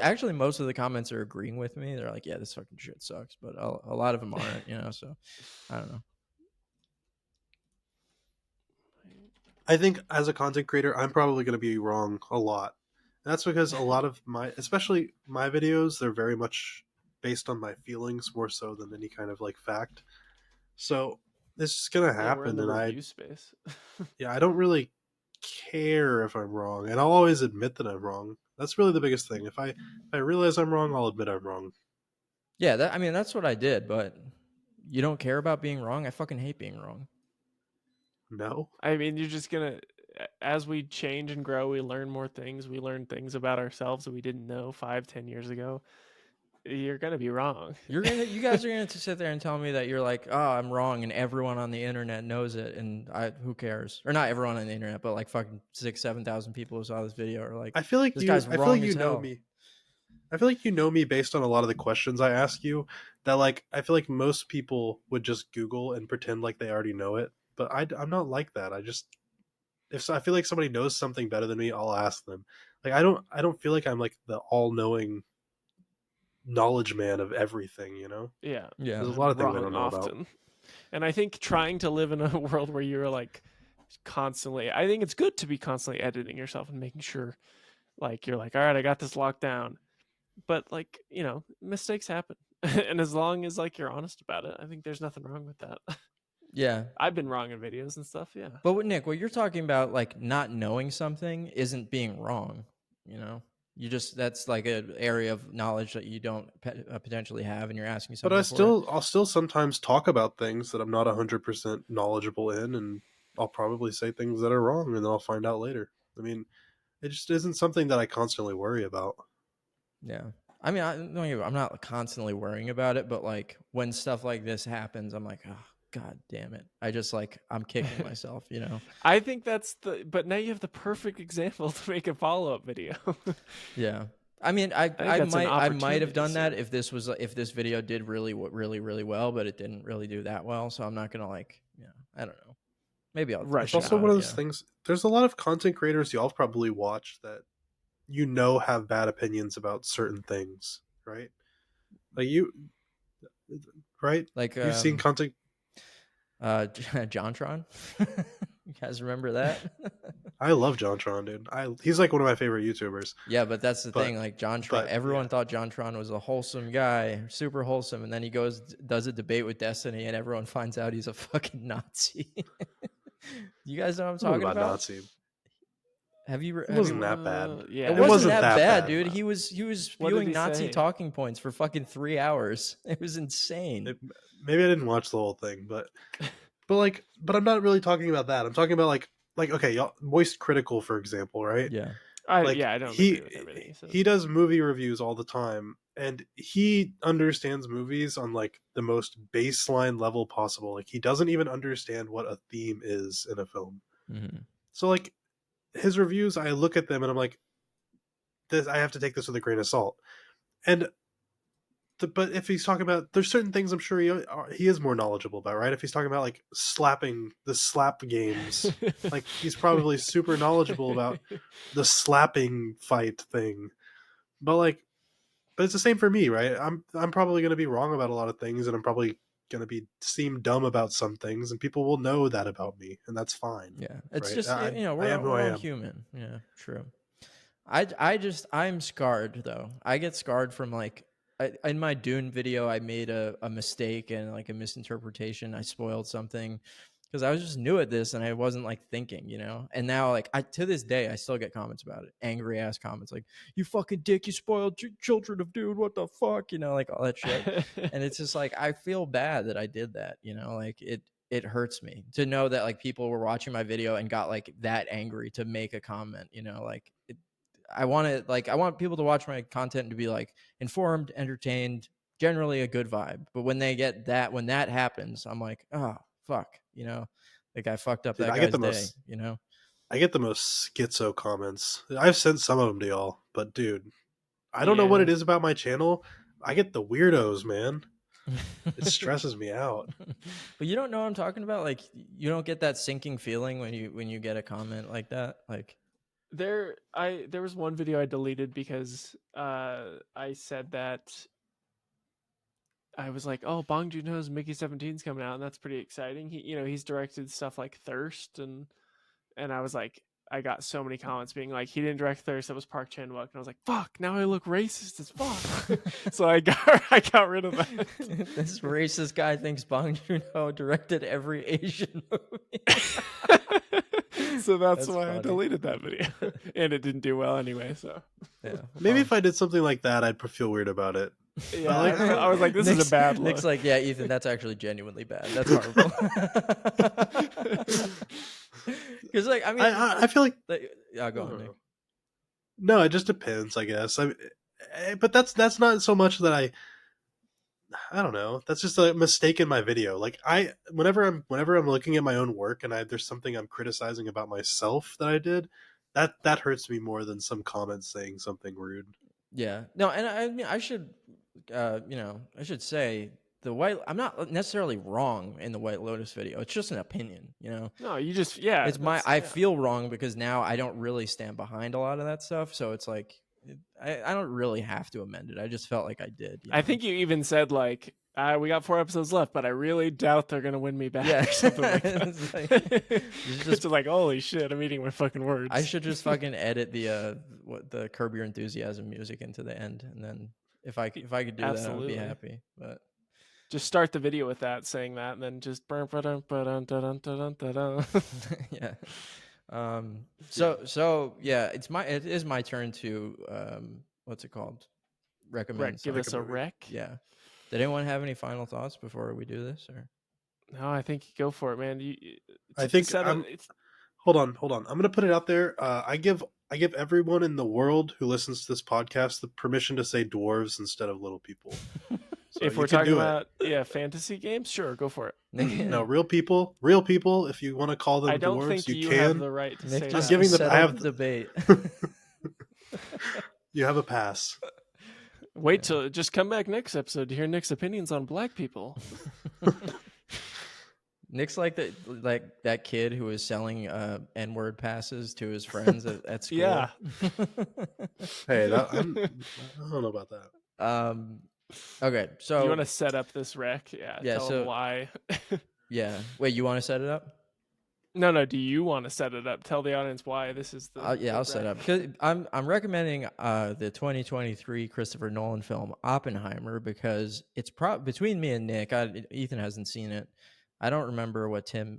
actually most of the comments are agreeing with me. They're like, yeah, this fucking shit sucks. But a lot of them aren't, you know, so I don't know. I think as a content creator, I'm probably going to be wrong a lot. And that's because a lot of especially my videos, they're very much based on my feelings more so than any kind of like fact. So it's just going to happen. We're in the review space. I don't really care if I'm wrong, and I'll always admit that I'm wrong. That's really the biggest thing. If I realize I'm wrong, I'll admit I'm wrong. Yeah, that's what I did, but you don't care about being wrong? I fucking hate being wrong. No. I mean, you're just going to, as we change and grow, we learn more things. We learn things about ourselves that we didn't know 5-10 years ago. You're going to be wrong. You guys are going to sit there and tell me that you're like, oh, I'm wrong, and everyone on the internet knows it, and who cares? Or not everyone on the internet, but like fucking 6,000-7,000 people who saw this video are like, I feel like this guy's wrong. I feel like you know me. I feel like you know me based on a lot of the questions I ask you. That like I feel like most people would just Google and pretend like they already know it, but I'm not like that. If I feel like somebody knows something better than me, I'll ask them. Like I don't feel like I'm like the all-knowing knowledge man of everything, you know? Yeah. There's a lot of things I don't know about. And I think trying to live in a world where you're like constantly, I think it's good to be constantly editing yourself and making sure like you're like, all right, I got this locked down. but like, mistakes happen. And as long as like you're honest about it, I think there's nothing wrong with that. Yeah. I've been wrong in videos and stuff. Yeah. But Nick, what you're talking about, like not knowing something, isn't being wrong. You know, you just that's like an area of knowledge that you don't potentially have, and you're asking But someone for it. I'll still sometimes talk about things that I'm not 100% knowledgeable in, and I'll probably say things that are wrong, and then I'll find out later. I mean, it just isn't something that I constantly worry about. Yeah. I mean, I'm not constantly worrying about it, but like when stuff like this happens, I'm like, oh, God damn it. I just like, I'm kicking myself, you know? I think but now you have the perfect example to make a follow-up video. Yeah. I mean, think that's an I might have opportunity, done that sir. if this video did really well, but it didn't really do that well. So I'm not going to like, I don't know. Maybe I'll Rush It's think also about one of it, those things. There's a lot of content creators y'all probably watch that have bad opinions about certain things, right? Like right? Like, You've seen content. JonTron. You guys remember that? I love JonTron, dude. He's like one of my favorite YouTubers. Yeah, but that's the But thing. Like JonTron, but everyone yeah, thought JonTron was a wholesome guy, super wholesome, and then he does a debate with Destiny, and everyone finds out he's a fucking Nazi. You guys know what I'm it wasn't talking about about? Nazi. Have you? It Have you? wasn't that bad. It Yeah. It wasn't wasn't that that bad, bad. dude. He was What did spewing he Nazi say? talking points for fucking 3 hours. It was insane. Maybe I didn't watch the whole thing, but I'm not really talking about that. I'm talking about like okay, y'all, Moist Critical, for example, right? Yeah. I Like don't agree with everything he says. he does movie reviews all the time, and he understands movies on like the most baseline level possible. Like he doesn't even understand what a theme is in a film. Mm-hmm. So like his reviews, I look at them and I'm like, this I have to take this with a grain of salt. And but if he's talking about, there's certain things I'm sure he is more knowledgeable about, right? If he's talking about like the slap games, like he's probably super knowledgeable about the slapping fight thing. But it's the same for me, right? I'm probably going to be wrong about a lot of things, and I'm probably going to seem dumb about some things, and people will know that about me, and that's fine. Yeah. It's Right? just I am who we're I all am. human. Yeah, true. I'm scarred though. I get scarred from like in my Dune video, I made a mistake and like a misinterpretation. I spoiled something because I was just new at this and I wasn't like thinking, And now like to this day, I still get comments about it, angry ass comments like "You fucking dick, you spoiled children of Dune, what the fuck," like all that shit. And it's just like I feel bad that I did that, like it hurts me to know that like people were watching my video and got like that angry to make a comment, like I want people to watch my content and to be like informed, entertained, generally a good vibe. But when that happens, I'm like, oh fuck, like I fucked up Dude, that guy's day, I get the most schizo comments. I've sent some of them to y'all, but dude, I don't know what Yeah. it is about my channel. I get the weirdos, man. It stresses me out. But you don't know what I'm talking about. Like you don't get that sinking feeling when you get a comment like that. Like there was one video I deleted because I said that I was like, "Oh, Bong Joon-ho's Mickey 17's coming out, and that's pretty exciting." He's directed stuff like Thirst, and I was like, I got so many comments being like, "He didn't direct Thirst, that was Park Chan-wook," and I was like, "Fuck, now I look racist as fuck." So I got rid of that. This racist guy thinks Bong Joon-ho directed every Asian movie. So that's why funny. I deleted that video, and it didn't do well anyway. So Yeah, Maybe if I did something like that, I'd feel weird about it. yeah, I was like, this is a bad look. Nick's like, yeah, Ethan, that's actually genuinely bad. That's horrible. Because like, I mean, I feel like yeah, go on, Nick. No, it just depends, I guess. But that's not so much that I don't know. That's just a mistake in my video. Like whenever I'm looking at my own work and there's something I'm criticizing about myself that I did, that hurts me more than some comments saying something rude. Yeah. No, and I mean I should I should say I'm not necessarily wrong in the White Lotus video. It's just an opinion, No, you just It's I feel wrong because now I don't really stand behind a lot of that stuff. So it's like I don't really have to amend it. I just felt like I did. I think you even said like We got 4 episodes left, but I really doubt they're gonna win me back Yeah. or something like that. It's like, It's just like, holy shit, I'm eating my fucking words. I should just fucking edit the Curb Your Enthusiasm music into the end, and then if I could do that, I would Absolutely. be happy. But just start the video with that, saying that, and then just yeah. So yeah, it is my turn to what's it called? Recommend give something. us a rec. Yeah. Did anyone have any final thoughts before we do this, or? No, I think you go for it, man. I think hold on. I'm gonna put it out there. I give everyone in the world who listens to this podcast the permission to say dwarves instead of little people. So if we're talking about fantasy games, sure, go for it. No, real people. If you want to call them I don't dwarves, think you have can. the right to Nick say just that. giving them. I have the debate. You have a pass. Wait till just come back next episode to hear Nick's opinions on black people. Nick's like that kid who was selling N-word passes to his friends at school. Yeah. Hey, I don't know about that. Okay, so you want to set up this rec? Yeah. Tell them why. Yeah. Wait, you want to set it up? No. Do you want to set it up? Tell the audience why this is the. I'll set up because I'm recommending the 2023 Christopher Nolan film Oppenheimer because it's between me and Nick. Ethan hasn't seen it. I don't remember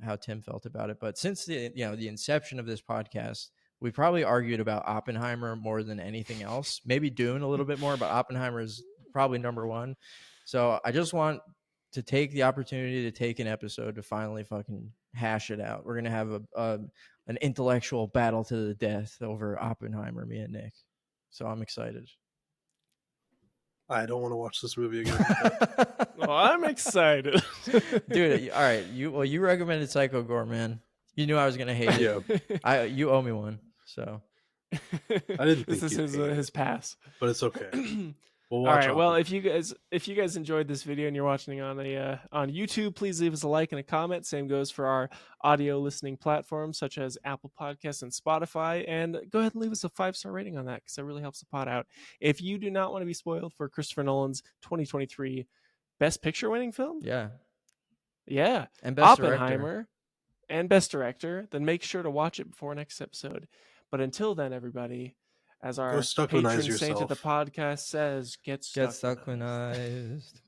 how Tim felt about it, but since the inception of this podcast, we probably argued about Oppenheimer more than anything else. Maybe Dune a little bit more, but Oppenheimer is probably number one. So I just want to take the opportunity to take an episode to finally fucking hash it out. We're gonna have an intellectual battle to the death over Oppenheimer, me and Nick. So I'm excited. I don't want to watch this movie again. Well, I'm excited, dude. All right, you recommended Psycho Gore, man. You knew I was gonna hate it. Yeah. You owe me one. So I didn't. This is his pass, but it's okay. All right. Well, if you guys enjoyed this video and you're watching on YouTube, please leave us a like and a comment. Same goes for our audio listening platforms such as Apple Podcasts and Spotify. And go ahead and leave us a 5-star rating on that because that really helps the pod out. If you do not want to be spoiled for Christopher Nolan's 2023 Best Picture winning film, yeah, and Best Oppenheimer, Director. and Best Director, then make sure to watch it before next episode. But until then, everybody. As our patron saint of the podcast says, get stuckmanized.